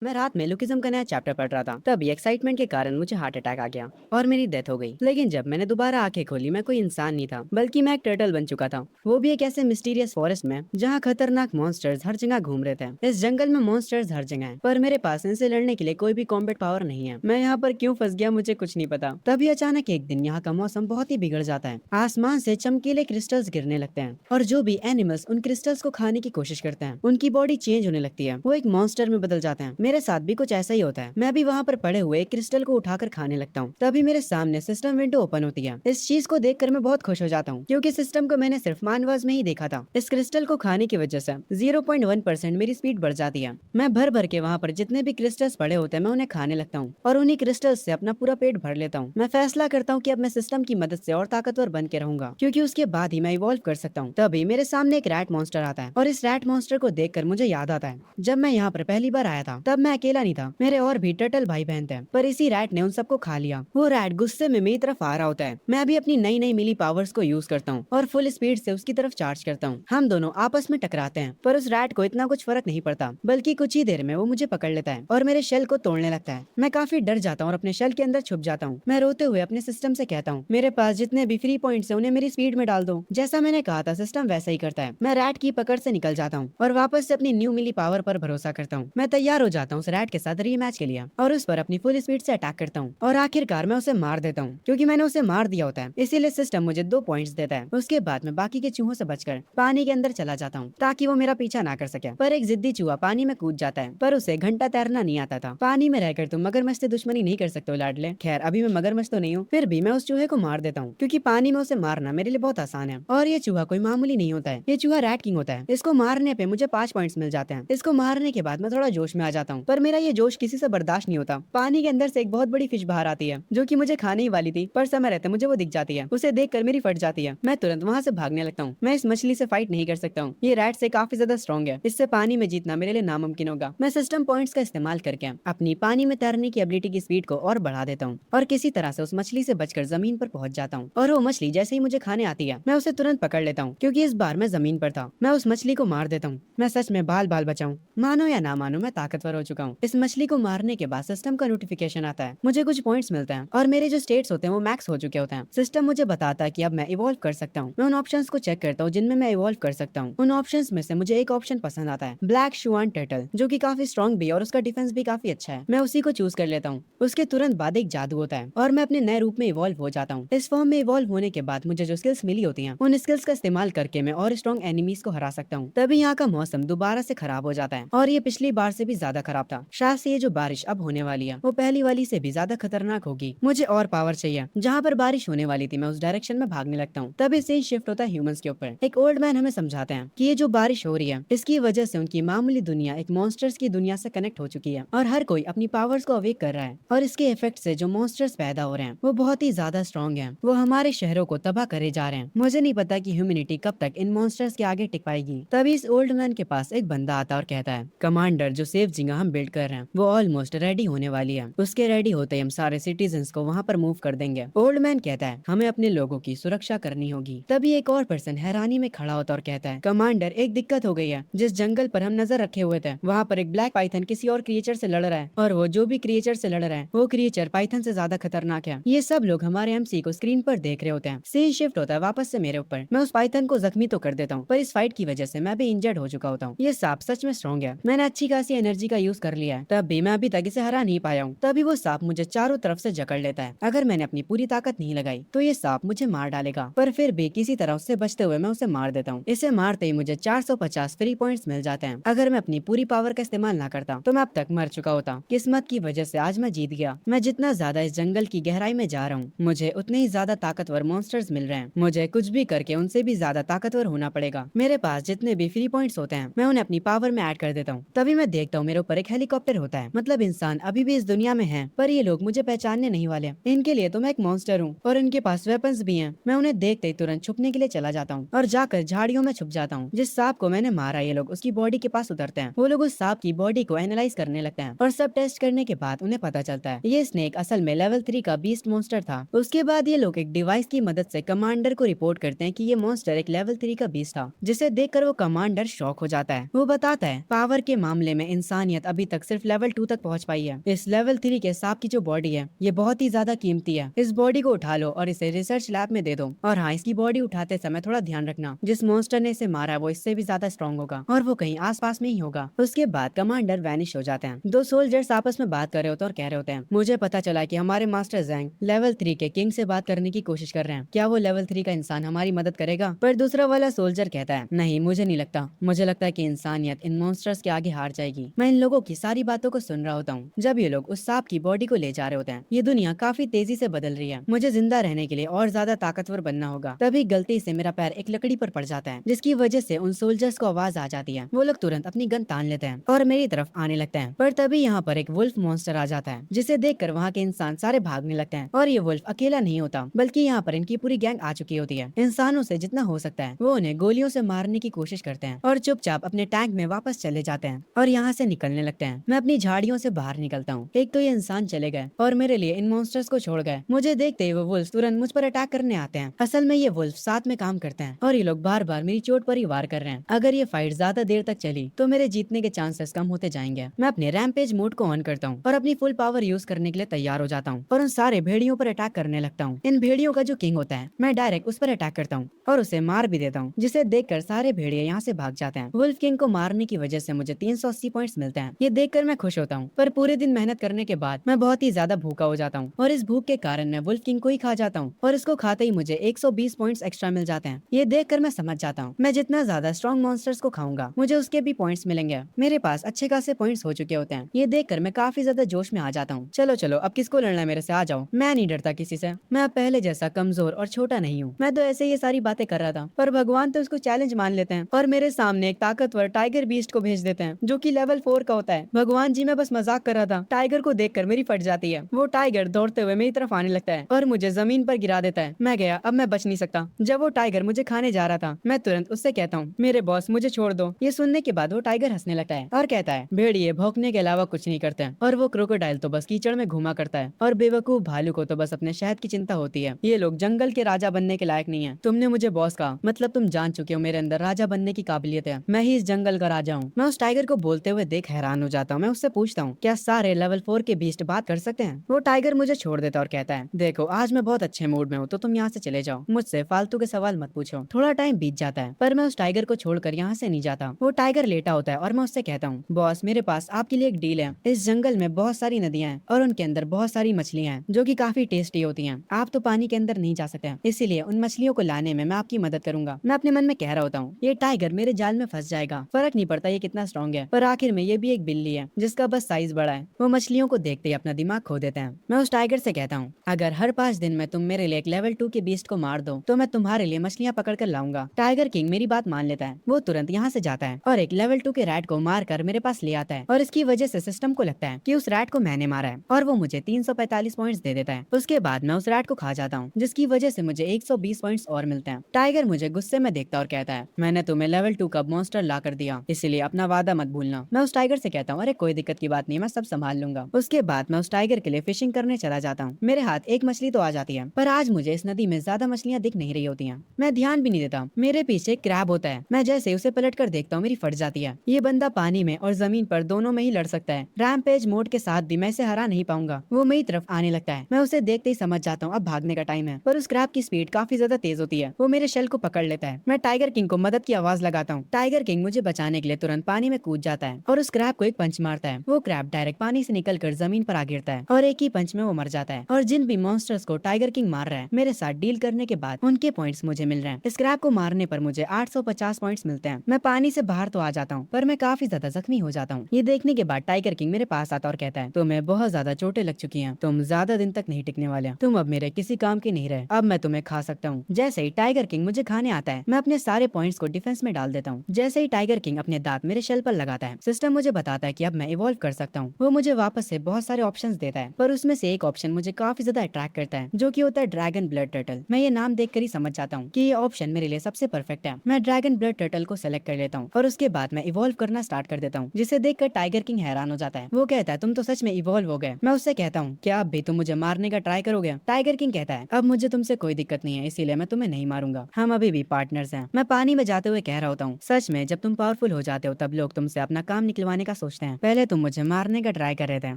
मैं रात में लुकिज्म का नया चैप्टर पढ़ रहा था, तभी एक्साइटमेंट के कारण मुझे हार्ट अटैक आ गया और मेरी डेथ हो गई। लेकिन जब मैंने दोबारा आंखें खोली, मैं कोई इंसान नहीं था, बल्कि मैं एक टर्टल बन चुका था। वो भी एक ऐसे मिस्टीरियस फॉरेस्ट में जहाँ खतरनाक मॉन्स्टर्स हर जगह घूम रहे थे। इस जंगल में मॉन्स्टर्स हर जगह हैं, पर मेरे पास इनसे लड़ने के लिए कोई भी कॉम्बैट पावर नहीं है। मैं यहाँ पर क्यों फंस गया, मुझे कुछ नहीं पता। तभी अचानक एक दिन यहाँ का मौसम बहुत ही बिगड़ जाता है। आसमान से चमकीले क्रिस्टल्स गिरने लगते हैं और जो भी एनिमल्स उन क्रिस्टल्स को खाने की कोशिश करते हैं, उनकी बॉडी चेंज होने लगती है। वो एक मॉन्स्टर में बदल जाते हैं। मेरे साथ भी कुछ ऐसा ही होता है। मैं भी वहाँ पर पड़े हुए एक क्रिस्टल को उठाकर खाने लगता हूँ। तभी मेरे सामने सिस्टम विंडो ओपन होती है। इस चीज को देखकर मैं बहुत खुश हो जाता हूँ, क्योंकि सिस्टम को मैंने सिर्फ मानवास में ही देखा था। इस क्रिस्टल को खाने की वजह से 0.1% मेरी स्पीड बढ़ जाती है। मैं भर भर के वहाँ पर जितने भी क्रिस्टल्स पड़े होते हैं, मैं उन्हें खाने लगता हूँ और उन्हीं क्रिस्टल्स से अपना पूरा पेट भर लेता हूँ। मैं फैसला करता हूँ कि अब मैं सिस्टम की मदद से और ताकतवर बन के रहूंगा, क्योंकि उसके बाद ही मैं इवॉल्व कर सकता हूँ। तभी मेरे सामने एक रैट मॉन्स्टर आता है और इस रैट मॉन्स्टर को देखकर मुझे याद आता है, जब मैं यहाँ पर पहली बार आया था तब मैं अकेला नहीं था, मेरे और भी टर्टल भाई बहन थे, पर इसी रैट ने उन सबको खा लिया। वो रैट गुस्से में मेरी तरफ आ रहा होता है। मैं भी अपनी नई नई मिली पावर्स को यूज करता हूँ और फुल स्पीड से उसकी तरफ चार्ज करता हूँ। हम दोनों आपस में टकराते हैं, पर उस रैट को इतना कुछ फर्क नहीं पड़ता, बल्कि कुछ ही देर में वो मुझे पकड़ लेता है और मेरे शेल को तोड़ने लगता है। मैं काफी डर जाता हूँ और अपने शेल के अंदर छुप जाता हूँ। मैं रोते हुए अपने सिस्टम से कहता हूँ, मेरे पास जितने भी फ्री पॉइंट्स हैं उन्हें मेरी स्पीड में डाल दो। जैसा मैंने कहा था, सिस्टम वैसा ही करता है। मैं रैट की पकड़ से निकल जाता हूँ और वापस से अपनी न्यू मिली पावर पर भरोसा करता हूँ। मैं तैयार हो जाता हूँ उस रैट के साथ रीमैच के लिए और उस पर अपनी फुल स्पीड से अटैक करता हूँ और आखिरकार मैं उसे मार देता हूँ, क्योंकि मैंने उसे मार दिया होता है। इसीलिए सिस्टम मुझे 2 पॉइंट्स देता है। उसके बाद मैं बाकी के चूहों से बचकर पानी के अंदर चला जाता हूँ, ताकि वो मेरा पीछा ना कर सके। पर एक जिद्दी चूहा पानी में कूद जाता है, पर उसे घंटा तैरना नहीं आता था। पानी में रहकर तुम मगरमच्छ से दुश्मनी नहीं कर सकते हो लाडले। खैर, अभी मैं मगरमच्छ तो नहीं हूँ, फिर भी मैं उस चूहे को मार देता हूँ, क्योंकि पानी में उसे मारना मेरे लिए बहुत आसान है। और ये चूहा कोई मामूली नहीं होता है, ये चूहा रैट किंग होता है। इसको मारने पे मुझे 5 पॉइंट्स मिल जाते हैं। इसको मारने के बाद मैं थोड़ा जोश में आ जाता हूँ, पर मेरा ये जोश किसी से बर्दाश्त नहीं होता। पानी के अंदर से एक बहुत बड़ी फिश बाहर आती है, जो कि मुझे खाने ही वाली थी, पर समय रहते मुझे वो दिख जाती है। उसे देखकर मेरी फट जाती है। मैं तुरंत वहाँ से भागने लगता हूँ। मैं इस मछली से फाइट नहीं कर सकता हूँ, ये रैट से काफी ज्यादा स्ट्रॉन्ग है। इससे पानी में जीतना मेरे लिए नामुमकिन होगा। मैं सिस्टम पॉइंट्स का इस्तेमाल करके अपनी पानी में तैरने की एबिलिटी की स्पीड को और बढ़ा देता हूँ और किसी तरह से उस मछली से बचकर जमीन पर पहुंच जाता हूँ। और वो मछली जैसे ही मुझे खाने आती है, मैं उसे तुरंत पकड़ लेता हूँ, क्योंकि इस बार मैं जमीन पर था। मैं उस मछली को मार देता हूँ। मैं सच में बाल बाल बचाऊं, मानो या ना मानो, मैं ताकतवर हो चुका हूँ। इस मछली को मारने के बाद सिस्टम का नोटिफिकेशन आता है, मुझे कुछ पॉइंट्स मिलते हैं और मेरे जो स्टेट्स होते हैं वो मैक्स हो चुके होते हैं। सिस्टम मुझे बताता है कि अब मैं इवॉल्व कर सकता हूँ। मैं उन ऑप्शंस को चेक करता हूँ जिनमें मैं इवॉल्व कर सकता हूँ। उन ऑप्शंस में से मुझे एक ऑप्शन पसंद आता है, ब्लैक शुआन टर्टल, जो कि काफी स्ट्रॉन्ग भी है और उसका डिफेंस भी काफी अच्छा है। मैं उसी को चूज कर लेता हूँ। उसके तुरंत बाद एक जादू होता है और मैं अपने नए रूप में इवॉल्व हो जाता हूँ। इस फॉर्म में इवॉल्व होने के बाद मुझे जो स्किल्स मिली होती हैं, उन स्किल्स का इस्तेमाल करके मैं और स्ट्रॉन्ग एनिमीज को हरा सकता हूँ। तभी यहाँ का मौसम दोबारा से खराब हो जाता है और ये पिछली बार से भी ज्यादा खराब था। शायद से ये जो बारिश अब होने वाली है वो पहली वाली से भी ज्यादा खतरनाक होगी। मुझे और पावर चाहिए। जहाँ पर बारिश होने वाली थी, मैं उस डायरेक्शन में भागने लगता हूँ। तभी सीन शिफ्ट होता है ह्यूमंस के ऊपर। एक ओल्ड मैन हमें समझाते हैं कि ये जो बारिश हो रही है, इसकी वजह से उनकी मामूली दुनिया एक मॉन्स्टर्स की दुनिया से कनेक्ट हो चुकी है और हर कोई अपनी पावर्स को अवेक कर रहा है। और इसके इफेक्ट से जो मॉन्स्टर्स पैदा हो रहे हैं वो बहुत ही ज्यादा स्ट्रॉन्ग हैं। वो हमारे शहरों को तबाह करे जा रहे हैं। मुझे नहीं पता कि ह्यूमैनिटी कब तक इन मॉन्स्टर्स के आगे टिक पाएगी। तभी इस ओल्ड मैन के पास एक बंदा आता और कहता है, कमांडर, जो सेफ जगह हम बिल्ड कर रहे हैं वो ऑलमोस्ट रेडी होने वाली है। उसके रेडी होते ही हम सारे सिटीजन्स को वहाँ पर मूव कर देंगे। ओल्ड मैन कहता है, हमें अपने लोगों की सुरक्षा करनी होगी। तभी एक और पर्सन हैरानी में खड़ा होता और कहता है, कमांडर, एक दिक्कत हो गई है। जिस जंगल पर हम नजर रखे हुए थे, वहाँ पर एक ब्लैक पाइथन किसी और क्रिएचर से लड़ रहा है और वो जो भी क्रिएचर से लड़ रहा है वो क्रिएचर पाइथन से ज्यादा खतरनाक है। ये सब लोग हमारे एमसी को स्क्रीन पर देख रहे होते हैं। सीन शिफ्ट होता है वापस से मेरे ऊपर। मैं उस पाइथन को जख्मी तो कर देता हूँ, पर इस फाइट की वजह से मैं भी इंजर्ड हो चुका होता हूँ। ये सांप सच में स्ट्रॉन्ग है। मैंने अच्छी खासी एनर्जी का यूज कर लिया है, तब भी मैं अभी तक इसे हरा नहीं पाया हूँ। तभी वो सांप मुझे चारों तरफ से जकड़ लेता है। अगर मैंने अपनी पूरी ताकत नहीं लगाई तो ये सांप मुझे मार डालेगा, पर फिर भी किसी तरह उससे बचते हुए मैं उसे मार देता हूँ। इसे मारते ही मुझे 450 फ्री पॉइंट्स मिल जाते हैं। अगर मैं अपनी पूरी पावर का इस्तेमाल ना करता तो मैं अब तक मर चुका होता। किस्मत की वजह से आज मैं जीत गया। मैं जितना ज्यादा इस जंगल की गहराई में जा रहा हूँ, मुझे उतने ही ज्यादा ताकतवर मॉन्स्टर्स मिल रहे हैं। मुझे कुछ भी करके उनसे भी ज्यादा ताकतवर होना पड़ेगा। मेरे पास जितने भी फ्री पॉइंट्स होते हैं मैं उन्हें अपनी पावर में ऐड कर देता हूँ। तभी मैं देखता हूँ मेरे ऊपर एक हेलीकॉप्टर होता है। मतलब इंसान अभी भी इस दुनिया में है, पर ये लोग मुझे पहचानने नहीं वाले। इनके लिए तो मैं एक मॉन्स्टर हूँ और इनके पास वेपन्स भी हैं। मैं उन्हें देखते ही तुरंत छुपने के लिए चला जाता हूँ और जाकर झाड़ियों में छुप जाता हूँ। जिस सांप को मैंने मारा, ये लोग उसकी बॉडी के पास उतरते हैं। वो लोग उस सांप की बॉडी को एनालाइज करने लगते हैं और सब टेस्ट करने के बाद उन्हें पता चलता है ये स्नेक असल में लेवल 3 का बीस्ट मॉन्स्टर था। उसके बाद ये लोग एक डिवाइस की मदद से कमांडर को रिपोर्ट करते हैं कि ये मॉन्स्टर एक लेवल 3 का बीस्ट था, जिसे देखकर वो कमांडर शॉक हो जाता है। वो बताता है, पावर के मामले में इंसानियत अभी तक सिर्फ लेवल 2 तक पहुंच पाई है। इस लेवल 3 के सांप की जो बॉडी है ये बहुत ही ज्यादा कीमती है। इस बॉडी को उठा लो और इसे रिसर्च लैब में दे दो। और हाँ, इसकी बॉडी उठाते समय थोड़ा ध्यान रखना, जिस मॉन्स्टर ने इसे मारा है वो इससे भी ज्यादा स्ट्रॉन्ग होगा और वो कहीं आसपास में ही होगा। उसके बाद कमांडर वैनिश हो जाते हैं। दो सोल्जर्स आपस में बात कर रहे होते हैं और कह रहे होते हैं, मुझे पता चला कि हमारे मास्टर जैंग लेवल 3 के किंग से बात करने की कोशिश कर रहे हैं। क्या वो लेवल 3 का इंसान हमारी मदद करेगा? पर दूसरा वाला सोल्जर कहता है, नहीं, मुझे नहीं लगता। मुझे लगता है कि इंसानियत इन मॉन्स्टर्स के आगे हार जाएगी। मैं इन लोगों की सारी बातों को सुन रहा होता हूँ जब ये लोग उस सांप की बॉडी को ले जा रहे होते हैं। ये दुनिया काफी तेजी से बदल रही है। मुझे जिंदा रहने के लिए और ज्यादा ताकतवर बनना होगा। तभी गलती से मेरा पैर एक लकड़ी पर पड़ जाता है, जिसकी वजह से उन सोल्जर्स को आवाज आ जाती है। वो लोग तुरंत अपनी गन तान लेते हैं और मेरी तरफ आने लगते हैं। पर तभी यहाँ पर एक वुल्फ मॉन्स्टर आ जाता है, जिसे देखकर वहाँ के इंसान सारे भागने लगते हैं। और ये वुल्फ अकेला नहीं होता, बल्कि यहाँ पर इनकी पूरी गैंग आ चुकी होती है। इंसानों से जितना हो सकता है वो उन्हें गोलियों से मारने की कोशिश करते हैं और चुपचाप अपने टैंक में वापस चले जाते हैं और यहाँ से निकलने लगते हैं। मैं अपनी झाड़ियों से बाहर निकलता हूँ। एक तो ये इंसान चले गए और मेरे लिए इन मॉन्स्टर्स को छोड़ गए। मुझे देखते ही वो वुल्फ तुरंत मुझ पर अटैक करने आते हैं। असल में ये वुल्फ साथ में काम करते हैं और ये लोग बार बार मेरी चोट पर ही वार कर रहे हैं। अगर ये फाइट ज्यादा देर तक चली तो मेरे जीतने के चांसेस कम होते जाएंगे। मैं अपने रैम्पेज मोड को ऑन करता हूँ और अपनी फुल पावर यूज करने के लिए तैयार हो जाता हूँ और उन सारे भेड़ियों पर अटैक करने लगता हूँ। इन भेड़ियों का जो किंग होता है मैं डायरेक्ट उस पर अटैक करता हूँ और उसे मार भी देता हूँ, जिसे देखकर सारे भेड़िए यहाँ से भाग जाते हैं। वुल्फ किंग को मारने की वजह से मुझे 380 पॉइंट्स मिलते हैं। ये देखकर मैं खुश होता हूँ, पर पूरे दिन मेहनत करने के बाद मैं बहुत ही ज्यादा भूखा हो जाता हूँ और इस भूख के कारण मैं वुल्फ किंग को ही खा जाता हूँ और इसको खाते ही मुझे 120 पॉइंट्स एक्स्ट्रा मिल जाते हैं। ये देखकर मैं समझ जाता हूँ मैं जितना ज्यादा स्ट्रॉन्ग मॉन्स्टर्स को खाऊंगा मुझे उसके भी पॉइंट्स मिलेंगे। मेरे पास अच्छे खासे पॉइंट्स हो चुके होते हैं। ये देखकर मैं काफी ज्यादा जोश में आ जाता हूँ। चलो चलो, अब किसको लड़ना है, मेरे से आ जाओ। मैं नहीं डरता किसी से। मैं अब पहले जैसा कमजोर और छोटा नहीं हूँ। मैं तो ऐसे ये सारी बातें कर रहा था, पर भगवान तो उसको चैलेंज मान लेते हैं और मेरे सामने एक ताकतवर टाइगर बीस्ट को भेज देते हैं जो कि लेवल 4 का होता है। भगवान जी, मैं बस मजाक कर रहा था। टाइगर को देखकर मेरी फट जाती है। वो टाइगर दौड़ते हुए मेरी तरफ आने लगता है और मुझे जमीन पर गिरा देता है। मैं गया, अब मैं बच नहीं सकता। जब वो टाइगर मुझे खाने जा रहा था मैं तुरंत उससे कहता हूँ, मेरे बॉस, मुझे छोड़ दो। ये सुनने के बाद वो टाइगर हंसने लगता है और कहता है, भेड़िए भौंकने के अलावा कुछ नहीं करते हैं और वो क्रोकोडाइल तो बस कीचड़ में घुमा करता है और बेवकूफ भालू को तो बस अपने शहद की चिंता होती है। ये लोग जंगल के राजा बनने के लायक नहीं है। तुमने मुझे बॉस कहा, मतलब तुम जान चुके हो मेरे अंदर राजा बनने की काबिलियत है। मैं ही इस जंगल का राजा हूँ। मैं उस टाइगर को बोलते हुए देख हैरान हो जाता हूँ। मैं उससे पूछता हूँ, क्या सारे लेवल 4 के बीस्ट बात कर सकते हैं? वो टाइगर मुझे छोड़ देता और कहता है, देखो आज मैं बहुत अच्छे मूड में हूँ तो तुम यहाँ से चले जाओ। मुझसे फालतू के सवाल मत पूछो। थोड़ा टाइम बीत जाता है पर मैं उस टाइगर को छोड़कर यहाँ से नहीं जाता। वो टाइगर लेटा होता है और मैं उससे कहता हूँ, बॉस, मेरे पास आपके लिए एक डील है। इस जंगल में बहुत सारी नदियां हैं और उनके अंदर बहुत सारी मछलियां हैं जो कि काफी टेस्टी होती हैं। आप तो पानी के अंदर नहीं जा सकते, इसीलिए उन मछलियों को लाने में मैं आपकी मदद करूंगा। मैं अपने मन में कह रहा होता हूँ, ये टाइगर मेरे जाल में फंस जाएगा, फर्क नहीं पड़ता ये कितना स्ट्रॉन्ग है, पर आखिर में ये भी एक बिल्ली है जिसका बस साइज बड़ा है। वो मछलियों को देखते ही अपना दिमाग खो देते हैं। मैं उस टाइगर से कहता हूँ, अगर हर 5 दिन में तुम मेरे लिए एक लेवल 2 के बीस्ट को मार दो तो मैं तुम्हारे लिए मछलियां पकड़ कर लाऊंगा। टाइगर किंग मेरी बात मान लेता है। वो तुरंत यहाँ से जाता है और एक लेवल 2 के रैट को मार कर मेरे पास ले आता है और इसकी वजह से सिस्टम को लगता है कि उस रैट को मैंने मारा है और वो मुझे 345 पॉइंट्स दे देता है। उसके बाद मैं उस रैट को खा जाता हूँ, जिसकी वजह से मुझे 120 पॉइंट्स और मिलते हैं। टाइगर मुझे गुस्से में देखता और कहता है, मैंने तुम्हें लेवल 2 का मॉन्स्टर ला कर दिया, इसलिए अपना वादा मत भूलना। मैं उस टाइगर से कहता हूँ, अरे कोई दिक्कत की बात नहीं, मैं सब संभाल लूंगा। उसके बाद मैं उस टाइगर के लिए फिशिंग करने चला जाता हूँ। मेरे हाथ एक मछली तो आ जाती है, पर आज मुझे इस नदी में ज्यादा मछलियाँ दिख नहीं रही होती हैं। मैं ध्यान भी नहीं देता। मेरे पीछे एक क्रैब होता है। मैं जैसे उसे पलट कर देखता हूँ मेरी फट जाती है। ये बंदा पानी में और जमीन पर दोनों में ही लड़ सकता है। रैम्पेज मोड के साथ भी मैं इसे हरा नहीं पाऊंगा। वो मेरी तरफ आने लगता है। मैं उसे देखते ही समझ जाता हूँ अब भागने का टाइम है, पर उस क्रैब की स्पीड काफी ज्यादा तेज होती है। वो मेरे शेल को पकड़ लेता है। मैं टाइगर किंग को मदद की आवाज लगाता हूँ। टाइगर किंग मुझे बचाने के लिए तुरंत पानी में कूद जाता है और उस क्रैब को एक पंच मारता है। वो क्रैब डायरेक्ट पानी से निकलकर जमीन पर आ गिरता है और एक ही पंच में वो मर जाता है। और जिन भी मॉन्स्टर्स को टाइगर किंग मार रहा है मेरे साथ डील करने के बाद उनके पॉइंट्स मुझे मिल रहे हैं। इस क्रैब को मारने पर मुझे 850 पॉइंट्स मिलते हैं। मैं पानी से बाहर तो आ जाता हूँ पर मैं काफी ज्यादा जख्मी हो जाता हूँ। ये देखने के बाद टाइगर किंग मेरे पास आता और कहता है, तुम्हें बहुत ज्यादा चोटें लग चुकी हैं, तुम ज्यादा दिन तक नहीं टिकने वाले, तुम अब मेरे किसी काम के नहीं रहे, अब मैं तुम्हें खा सकता हूँ। जैसे ही टाइगर किंग मुझे खाने आता है मैं अपने सारे पॉइंट्स को डिफेंस में डाल देता हूँ। जैसे ही टाइगर किंग अपने दांत मेरे शेल पर लगाता है सिस्टम मुझे बताता है कि अब मैं इवॉल्व कर सकता हूँ। वो मुझे वापस से बहुत सारे ऑप्शंस देता है, पर उसमें से एक ऑप्शन मुझे काफी ज्यादा अट्रैक्ट करता है जो कि होता है ड्रैगन ब्लड टर्टल। मैं ये नाम देखकर ही समझ जाता हूँ कि ये ऑप्शन मेरे लिए सबसे परफेक्ट है। मैं ड्रैगन ब्लड टर्टल को सेलेक्ट कर लेता हूँ और उसके बाद मैं इवॉल्व करना स्टार्ट कर देता हूँ, जिसे देखकर टाइगर किंग हैरान हो जाता है। वो कहता है, तुम तो सच में इवॉल्व हो गए। मैं उससे कहता हूँ, क्या अब भी तुम मुझे मारने का ट्राई करोगे? टाइगर किंग कहता है, अब मुझे तुमसे कोई दिक्कत नहीं है, इसीलिए मैं तुम्हें नहीं मारूंगा, हम अभी भी पार्टनर्स हैं। मैं पानी में जाते हुए कह रहा होता हूँ, सच में जब तुम पावरफुल हो जाते हो तब लोग तुमसे अपना काम निकलवाने का सोचते हैं, पहले तुम मुझे मारने का ट्राई कर रहे थे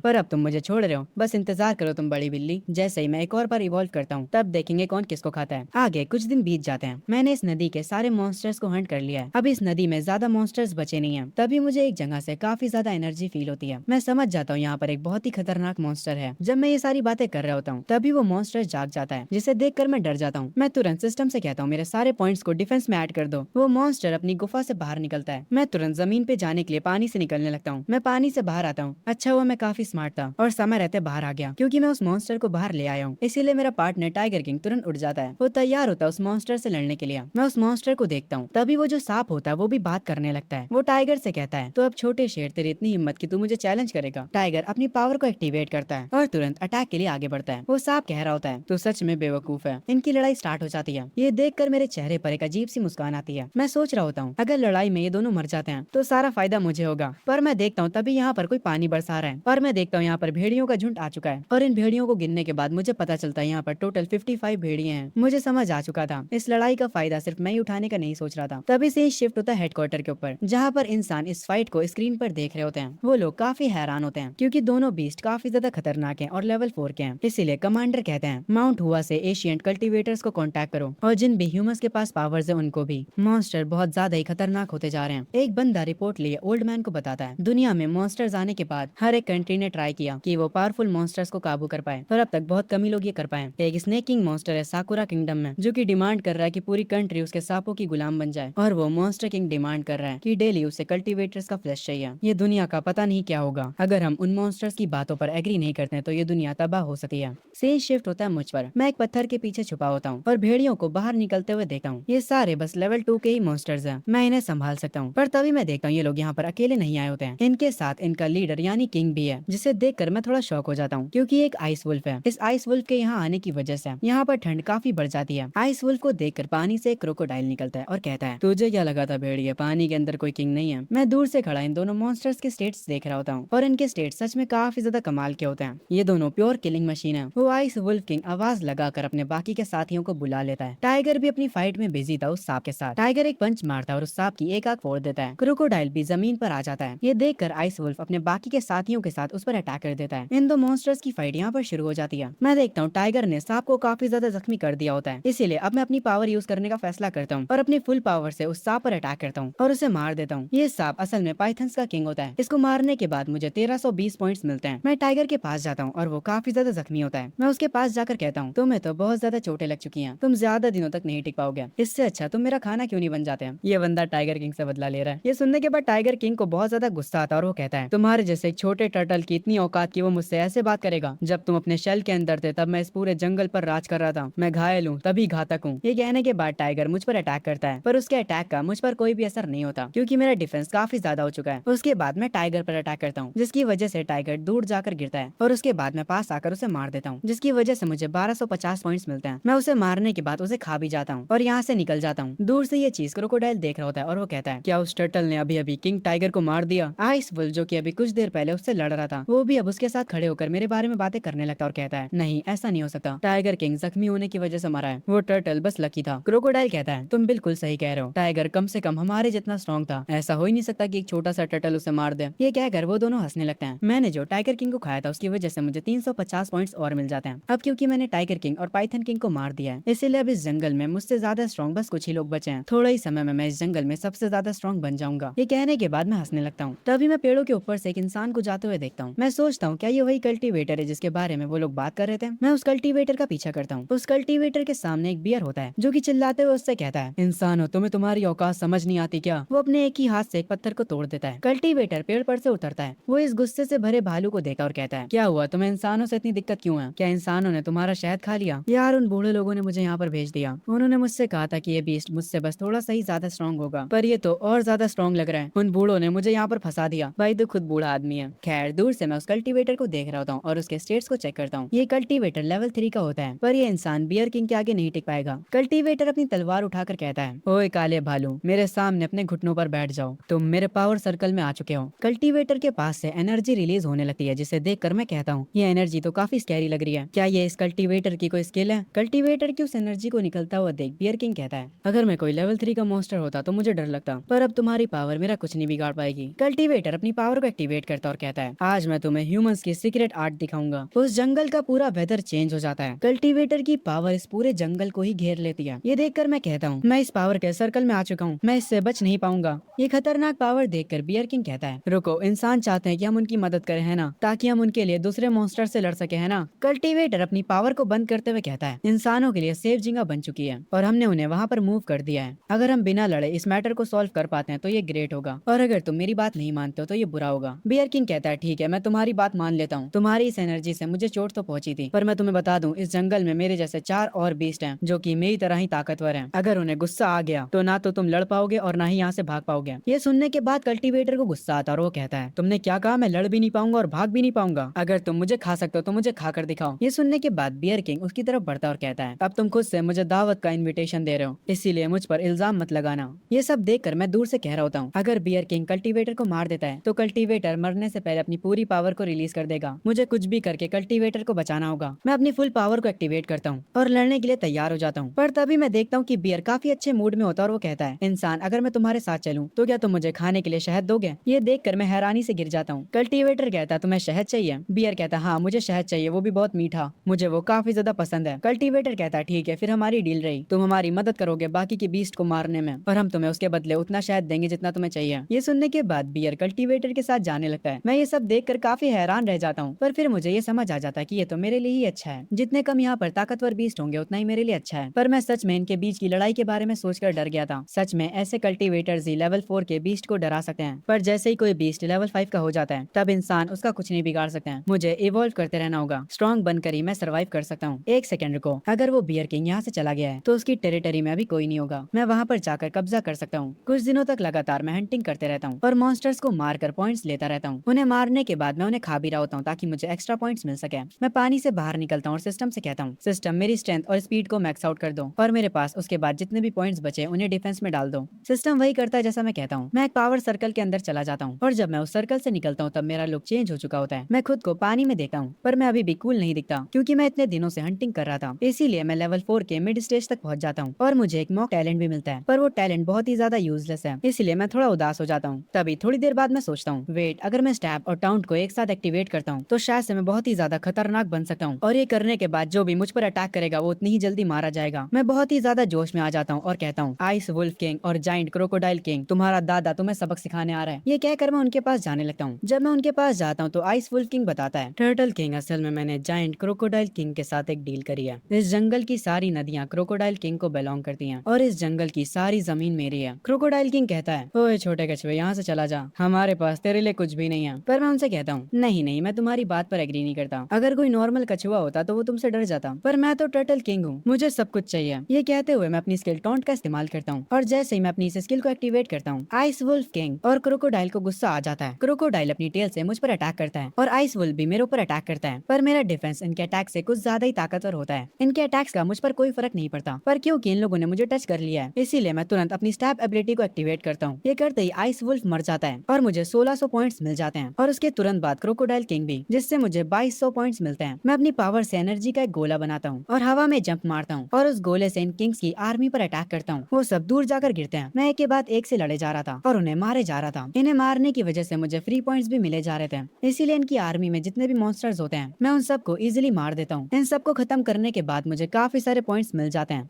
पर अब तुम मुझे छोड़ रहे हो, बस इंतजार करो तुम बड़ी बिल्ली। जैसे ही मैं एक और बार इवॉल्व करता हूँ तब देखेंगे कौन किसको खाता है। आगे कुछ दिन बीत जाते हैं, मैंने इस नदी के सारे मॉन्स्टर्स को हंट कर लिया है। अब इस नदी में ज्यादा मॉन्स्टर्स बचे नहीं है। तभी मुझे एक जगह से काफी ज्यादा एनर्जी फील होती है। मैं समझ जाता हूँ यहाँ पर एक बहुत ही खतरनाक मॉन्स्टर है। जब मैं ये सारी बातें कर रहा होता हूँ तभी वो मॉन्स्टर जाग जाता है, जिसे देखकर मैं डर जाता हूँ। मैं तुरंत सिस्टम से कहता हूँ मेरे सारे पॉइंट्स को डिफेंस में ऐड कर दो। वो मॉन्स्टर अपनी गुफा से बाहर निकलता है। मैं तुरंत जमीन पे जाने के लिए पानी से निकलने लगता हूँ। मैं पानी से बाहर आता हूँ। अच्छा हुआ मैं काफी स्मार्ट था और समय रहते बाहर आ गया, क्योंकि मैं उस मॉन्स्टर को बाहर ले आया हूँ। इसीलिए मेरा पार्टनर टाइगर किंग तुरंत उठ जाता है। वो तैयार होता है उस मॉन्स्टर से लड़ने के लिए। मैं उस मॉन्स्टर को देखता हूँ, तभी वो जो सांप होता है वो भी बात करने लगता है। वो टाइगर से कहता है, तो अब छोटे शेर तेरी इतनी हिम्मत कि तू मुझे चैलेंज करेगा। टाइगर अपनी पावर को एक्टिवेट करता है और तुरंत अटैक के लिए आगे बढ़ता है। वो सांप कह रहा होता है, तू सच में बेवकूफ है। इनकी लड़ाई स्टार्ट हो जाती है। ये देखकर मेरे चेहरे पर एक अजीब सी मुस्कान आती है। मैं सोच रहा होता हूँ अगर लड़ाई में ये दोनों मर जाते हैं तो सारा फायदा मुझे होगा। पर मैं देखता हूँ तभी यहाँ पर कोई पानी बरसा रहा है और मैं देखता हूँ यहाँ पर भेड़ियों का झुंड आ चुका है। और इन भेड़ियों को गिनने के बाद मुझे पता चलता है यहाँ पर टोटल 55 भेड़िए हैं। मुझे समझ आ चुका था इस लड़ाई का फायदा सिर्फ मैं ही उठाने का नहीं सोच रहा था। तभी से ही शिफ्ट होता है हेडक्वार्टर के ऊपर, जहाँ पर इंसान इस फाइट को स्क्रीन पर देख रहे होते हैं। वो लोग काफी हैरान होते हैं क्योंकि दोनों बीस्ट काफी ज्यादा खतरनाक हैं और लेवल 4 के हैं। इसीलिए कमांडर कहते हैं माउंट हुआ से एशियंट कल्टीवेटर्स को कांटेक्ट करो और जिन भी ह्यूमंस के पास पावर्स है उनको भी। मॉन्स्टर बहुत ज्यादा ही खतरनाक होते जा रहे हैं। एक बंदा रिपोर्ट लिए ओल्ड मैन को बताता है, दुनिया में मॉन्स्टर्स आने के बाद हर एक कंट्री ने ट्राई किया कि वो पावरफुल मॉन्स्टर्स को काबू कर पाए, पर अब तक बहुत कम ही लोग ये कर पाए। एक स्नेक किंग मॉन्स्टर है साकुरा किंगडम में, जो कि डिमांड कर रहा है कि पूरी कंट्री उसके सांपों की गुलाम बन जाए। और वो मॉन्स्टर किंग डिमांड कर रहा है कि डेली उसे कल्टीवेटर्स का फ्लैश चाहिए। ये दुनिया का पता नहीं क्या होगा अगर हम उन मॉन्स्टर्स की बातों पर एग्री नहीं करते तो ये दुनिया तबाह हो सकती है। सीन शिफ्ट होता है मुझ पर। मैं एक पत्थर के पीछे छुपा होता हूँ और भेड़ियों को बाहर निकलते हुए देखता हूँ। ये सारे बस लेवल 2 के ही मॉन्स्टर्स हैं, मैं इन्हें संभाल सकता हूँ। पर तभी मैं देखता हूँ ये लोग यहाँ पर अकेले नहीं आए होते हैं। इनके साथ इनका लीडर यानी किंग भी है, जिसे देखकर मैं थोड़ा शॉक हो जाता हूँ क्योंकि एक आइस वुल्फ है। इस आइस वुल्फ के यहाँ आने की वजह से यहाँ पर ठंड काफी बढ़ जाती है। आइस वुल्फ को देखकर पानी से एक क्रोकोडाइल निकलता है और कहता है, तुझे क्या लगा था भेड़िए, पानी के अंदर कोई किंग नहीं है। मैं दूर से खड़ा इन दोनों मॉन्स्टर्स के स्टेट्स देख रहा होता हूँ और इनके स्टेट्स सच में काफी ज्यादा कमाल के होते हैं। ये दोनों प्योर किलिंग मशीन है। वो आइस वुल्फ किंग आवाज लगाकर अपने बाकी के साथियों को बुला लेता है। टाइगर भी अपनी फाइट में बिजी था उस सांप के साथ। टाइगर एक पंच मारता है और उस सांप की एक आंख फोड़ देता है। क्रोकोडाइल भी जमीन पर आ जाता है। ये देखकर आइस वुल्फ अपने बाकी के साथियों के साथ उस पर अटैक कर देता है। इन दो मॉन्स्टर्स की फाइट यहाँ पर शुरू हो जाती है। मैं देखता हूँ टाइगर ने सांप को काफी ज्यादा जख्मी कर दिया होता है, इसीलिए अब मैं अपनी पावर यूज करने का फैसला करता हूँ और अपनी फुल पावर से उस सांप पर अटैक करता हूँ और उसे मार देता हूँ। ये सांप असल में पाइथन्स का किंग होता है। इसको मारने के बाद मुझे 1320 पॉइंट्स मिलते हैं। मैं टाइगर के पास जाता हूँ और वो काफी ज्यादा जख्मी होता है। मैं उसके पास जाकर कहता हूँ, तुम्हें तो बहुत ज्यादा चोटें लग चुकी हैं, तुम ज्यादा दिनों तक नहीं टिक पाओगे। इससे अच्छा तुम मेरा खाना क्यों नहीं बन जाते हैं। ये बंदा टाइगर किंग से बदला ले रहा है। ये सुनने के बाद टाइगर किंग को बहुत ज्यादा गुस्सा आता है और वो कहता है, तुम्हारे जैसे एक छोटे टर्टल की इतनी औकात की वो मुझसे ऐसे बात करेगा। जब तुम अपने शेल के अंदर थे तब मैं इस पूरे जंगल पर राज कर रहा था। मैं घायल हूँ तभी घातक हूँ। ये कहने के बाद टाइगर मुझ पर अटैक करता है, पर उसके अटैक का मुझ पर कोई भी असर नहीं होता क्योंकि मेरा डिफेंस काफी ज्यादा हो चुका है। उसके बाद मैं टाइगर पर अटैक करता हूँ, जिसकी वजह से टाइगर दूर जाकर गिरता है और उसके बाद मैं पास आकर उसे मार देता हूँ, जिसकी वजह से मुझे 1250 पॉइंट्स मिलते हैं। मैं उसे मारने के बाद उसे खा भी जाता हूँ और यहाँ से निकल जाता हूँ। दूर से ये चीज क्रोकोडाइल देख रहा होता है और वो कहता है, क्या उस टर्टल ने अभी अभी किंग टाइगर को मार दिया। आइस वुल्फ जो कि अभी कुछ देर पहले उससे लड़ रहा था, वो भी अब उसके साथ खड़े होकर मेरे बारे में बातें करने लगता और कहता है, नहीं ऐसा नहीं हो सकता, टाइगर किंग जख्मी होने की वजह से मरा है, वो टर्टल बस लकी था। क्रोकोडाइल कहता है, तुम बिल्कुल सही कह रहे हो, टाइगर कम से कम हमारे जितना स्ट्रॉन्ग था, ऐसा हो ही नहीं सकता कि एक छोटा सा टर्टल उसे मार दे। ये कहकर वो दोनों हंसने लगते हैं। मैंने जो टाइगर किंग को खाया था उसकी वजह से मुझे 350 पॉइंट्स और मिल जाते हैं। अब क्योंकि मैंने टाइगर किंग और पाइथन किंग को मार दिया है, इसीलिए अब इस जंगल में मुझसे ज्यादा स्ट्रॉन्ग बस कुछ ही लोग बचे हैं। थोड़ा ही समय में मैं इस जंगल में सबसे ज्यादा स्ट्रॉन्ग बन जाऊंगा। ये कहने के बाद मैं हंसने लगता हूँ। तभी मैं पेड़ों के ऊपर से एक इंसान को जाते हुए देखता हूँ। मैं सोचता हूँ क्या ये वही कल्टीवेटर है जिसके बारे में वो लोग बात कर रहे थे। मैं उस कल्टीवेटर का पीछा करता हूँ। उस कल्टीवेटर के सामने एक बियर होता है जो कि चिल्लाते हुए उससे कहता है, इंसान हो तुम्हें तुम्हारी औकात समझ नहीं आती क्या। वो अपने एक ही हाथ से एक पत्थर को तोड़ देता है। कल्टीवेटर पेड़ पर से उतरता है। वो इस गुस्से से भरे भालू को देखा और कहता है, क्या हुआ, तुम्हें इंसानों से इतनी दिक्कत क्यों है, क्या इंसानों ने तुम्हारा शहद खा लिया। यार उन बूढ़े लोगों ने मुझे यहाँ पर भेज दिया। उन्होंने मुझसे कहा था कि ये बीस्ट मुझसे बस थोड़ा सा ही ज्यादा स्ट्रॉन्ग होगा, पर ये तो और ज्यादा स्ट्रॉन्ग लग रहा है। उन बूढ़ों ने मुझे यहाँ पर फंसा दिया। भाई तो खुद बूढ़ा आदमी है। खैर दूर से मैं उस कल्टीवेटर को देख रहा होता हूँ और उसके स्टेट्स को चेक करता हूँ। ये कल्टीवेटर लेवल 3 का होता है, पर ये इंसान बियर किंग के आगे नहीं टिक पाएगा। कल्टीवेटर अपनी तलवार उठाकर कहता है, ओए काले भालू, मेरे सामने अपने घुटनों पर बैठ जाओ, तुम मेरे पावर सर्कल में आ चुके हो। कल्टीवेटर के पास से एनर्जी रिलीज होने लगती है, जिसे देखकर मैं कहता हूँ, ये एनर्जी तो काफी स्कैरी लग रही है, क्या ये इस कल्टीवेटर की कोई स्किल है। कल्टीवेटर की उस एनर्जी को निकलता हुआ देख बियर किंग कहता है, अगर मैं कोई लेवल 3 का मॉन्स्टर होता तो मुझे डर लगता, पर अब तुम्हारी पावर मेरा कुछ नहीं बिगाड़ पाएगी। कल्टीवेटर कल्टीवेटर अपनी पावर को एक्टिवेट करता और कहता है, आज मैं तुम्हें ह्यूमंस की सीक्रेट आर्ट दिखाऊंगा। उस जंगल का पूरा वेदर चेंज हो जाता है। कल्टीवेटर की पावर इस पूरे जंगल को ही घेर लेती है। ये देखकर मैं कहता हूँ, मैं इस पावर के सर्कल में आ चुका हूँ, मैं इससे बच नहीं पाऊंगा। ये खतरनाक पावर देखकर बियर किंग कहता है, रुको, इंसान चाहते हैं कि हम उनकी मदद करें, है ना, ताकि हम उनके लिए दूसरे मॉन्स्टर से लड़ सके, है ना। कल्टीवेटर अपनी पावर को बंद करते हुए कहता है, इंसानों के लिए सेफ जगह बन चुकी है और हमने उन्हें वहाँ पर मूव कर दिया है। अगर हम बिना लड़े इस मैटर को सॉल्व कर पाते हैं तो ये ग्रेट होगा, और अगर तुम मेरी बात नहीं मानते हो तो ये बुरा होगा। बियर किंग कहता है, ठीक है, मैं तुम्हारी बात मान लेता हूँ। तुम्हारी इस एनर्जी से मुझे चोट तो पहुंची थी, पर मैं तुम्हें बता दूं, इस जंगल में मेरे जैसे 4 और बीस्ट हैं जो कि मेरी तरह ही ताकतवर हैं। अगर उन्हें गुस्सा आ गया तो ना तो तुम लड़ पाओगे और ना ही यहाँ से भाग पाओगे। ये सुनने के बाद कल्टीवेटर को गुस्सा आता और वो कहता है, तुमने क्या कहा? मैं लड़ भी नहीं पाऊंगा और भाग भी नहीं पाऊंगा? अगर तुम मुझे खा सकते हो तो मुझे खा कर दिखाओ। ये सुनने के बाद बियर किंग उसकी तरफ बढ़ता और कहता है, अब तुम खुद से मुझे दावत का इन्विटेशन दे रहे हो, इसीलिए मुझ पर इल्जाम मत लगाना। ये सब देखकर मैं दूर से कह रहा होता हूँ, अगर बियर किंग कल्टीवेटर को मार देता है तो कल्टीवेटर मरने से पहले अपनी पूरी पावर को रिलीज कर देगा। मुझे कुछ भी करके कल्टीवेटर को बचाना होगा। मैं अपनी फुल पावर को एक्टिवेट करता हूँ और लड़ने के लिए तैयार हो जाता हूँ। पर तभी मैं देखता हूँ कि बियर काफी अच्छे मूड में होता है और वो कहता है, इंसान, अगर मैं तुम्हारे साथ चलूं तो क्या तुम मुझे खाने के लिए शहद दोगे? ये देखकर मैं हैरानी से गिर जाता हूँ। कल्टीवेटर कहता है, तुम्हें शहद चाहिए? बियर कहता है, हाँ, मुझे शहद चाहिए, वो भी बहुत मीठा, मुझे वो काफी ज्यादा पसंद है। कल्टीवेटर कहता है, ठीक है, फिर हमारी डील रही, तुम हमारी मदद करोगे बाकी की बीस्ट को मारने में और हम तुम्हें उसके बदले उतना शहद देंगे जितना तुम्हें चाहिए। ये सुनने के बाद बियर कल्टीवेटर के साथ जाने लगता है। मैं ये सब देखकर काफी हैरान रह जाता हूँ, पर फिर मुझे ये समझ आ जाता है कि ये तो मेरे लिए ही अच्छा है। जितने कम यहाँ पर ताकतवर बीस्ट होंगे उतना ही मेरे लिए अच्छा है। पर मैं सच में इनके बीच की लड़ाई के बारे में सोचकर डर गया था। सच में ऐसे कल्टीवेटर्स ही लेवल 4 के बीस्ट को डरा सकते हैं, पर जैसे ही कोई बीस्ट लेवल 5 का हो जाता है तब इंसान उसका कुछ नहीं बिगाड़ सकते हैं। मुझे इवॉल्व करते रहना होगा, स्ट्रॉन्ग बनकर ही मैं सर्वाइव कर सकता हूँ। एक सेकंड रुको, अगर वो बियर किंग यहाँ से चला गया है तो उसकी टेरिटरी में अभी कोई नहीं होगा। मैं वहाँ पर जाकर कब्जा कर सकता हूँ। कुछ दिनों तक लगातार मैं हंटिंग करते रहता हूँ और मॉन्स्टर्स को मारकर पॉइंट्स लेता रहता हूँ। उन्हें मारने के बाद मैं उन्हें खा भी रहा होता हूँ ताकि मुझे एक्स्ट्रा पॉइंट्स मिल सके। मैं पानी से बाहर निकलता हूँ और सिस्टम से कहता हूँ, सिस्टम, मेरी स्ट्रेंथ और स्पीड को मैक्स आउट कर दो और मेरे पास उसके बाद जितने भी पॉइंट्स बचे उन्हें डिफेंस में डाल दो। सिस्टम वही करता है जैसा मैं कहता हूँ। मैं एक पावर सर्कल के अंदर चला जाता हूँ और जब मैं उस सर्कल से निकलता हूँ तब मेरा लुक चेंज हो चुका होता है। मैं खुद को पानी में देखता हूँ पर मैं अभी भी कूल नहीं दिखता क्योंकि मैं इतने दिनों से हंटिंग कर रहा था। इसीलिए मैं लेवल 4 के मिड स्टेज तक पहुंच जाता हूँ और मुझे एक मॉक टैलेंट भी मिलता है, पर वो टैलेंट बहुत ही ज्यादा यूजलेस है, इसलिए मैं थोड़ा उदास हो जाता हूँ। तभी थोड़ी देर बाद मैं सोचता हूँ, वेट, अगर मैं स्टैब और टाउंट को एक साथ एक्टिवेट करता हूँ तो शायद से मैं बहुत ही ज्यादा खतरनाक बन सकता हूँ और ये करने के बाद जो भी मुझ पर अटैक करेगा वो उतनी ही जल्दी मारा जाएगा। मैं बहुत ही ज्यादा जोश में आ जाता हूँ और कहता हूँ, आइस वुल्फ किंग और जाइंट क्रोकोडाइल किंग, तुम्हारा दादा तुम्हें सबक सिखाने आ रहा है। ये कहकर मैं उनके पास जाने लगता हूँ। जब मैं उनके पास जाता हूँ तो आइस वुल्फ किंग बताता है, टर्टल किंग, असल में मैंने जाइंट क्रोकोडाइल किंग के साथ एक डील करी है। इस जंगल की सारी नदियाँ क्रोकोडाइल किंग को बिलोंग करती हैं और इस जंगल की सारी जमीन मेरी है। क्रोकोडाइल किंग कहता है, ओए छोटे कछुए, यहाँ से चला जा, हमारे पास तेरे लिए कुछ भी नहीं है। पर मैं उनसे कहता हूँ, नहीं नहीं, मैं तुम्हारी बात पर एग्री नहीं करता। अगर कोई नॉर्मल कछुआ होता तो वो तुमसे डर जाता, पर मैं तो टर्टल किंग हूँ, मुझे सब कुछ चाहिए। ये कहते हुए मैं अपनी स्किल टॉन्ट का इस्तेमाल करता हूँ और जैसे ही मैं अपनी इस स्किल को एक्टिवेट करता हूँ, आइस वुल्फ किंग और क्रोकोडाइल को गुस्सा आ जाता है। क्रोकोडाइल अपनी टेल से मुझ पर अटैक करता है और आइस वुल्फ भी मेरे ऊपर अटैक करता है, पर मेरा डिफेंस इनके अटैक से कुछ ज्यादा ही ताकतवर होता है। इनके अटैक्स का मुझ पर कोई फर्क नहीं पड़ता, पर क्योंकि इन लोगों ने मुझे टच कर लिया है इसीलिए मैं तुरंत अपनी स्टैब एबिलिटी को एक्टिवेट करता हूँ। ये करते ही आइस वुल्फ मर जाता है और मुझे 1600 पॉइंट्स मिल जाते हैं और उसके तुरंत बाद क्रोकोडाइल किंग भी, जिससे मुझे 2200 पॉइंट्स मिलते हैं। मैं अपनी पावर से एनर्जी का एक गोला बनाता हूँ और हवा में जंप मारता हूँ और उस गोले से इन किंग्स की आर्मी पर अटैक करता हूँ। वो सब दूर जाकर गिरते हैं। मैं एक के बाद एक से लड़े जा रहा था और उन्हें मारे जा रहा था। इन्हें मारने की वजह से मुझे फ्री पॉइंट्स भी मिले जा रहे थे, इसीलिए इनकी आर्मी में जितने भी मॉन्स्टर्स होते हैं मैं उन सबको इजिली मार देता हूँ। इन सबको खत्म करने के बाद मुझे काफी सारे पॉइंट्स मिल जाते हैं।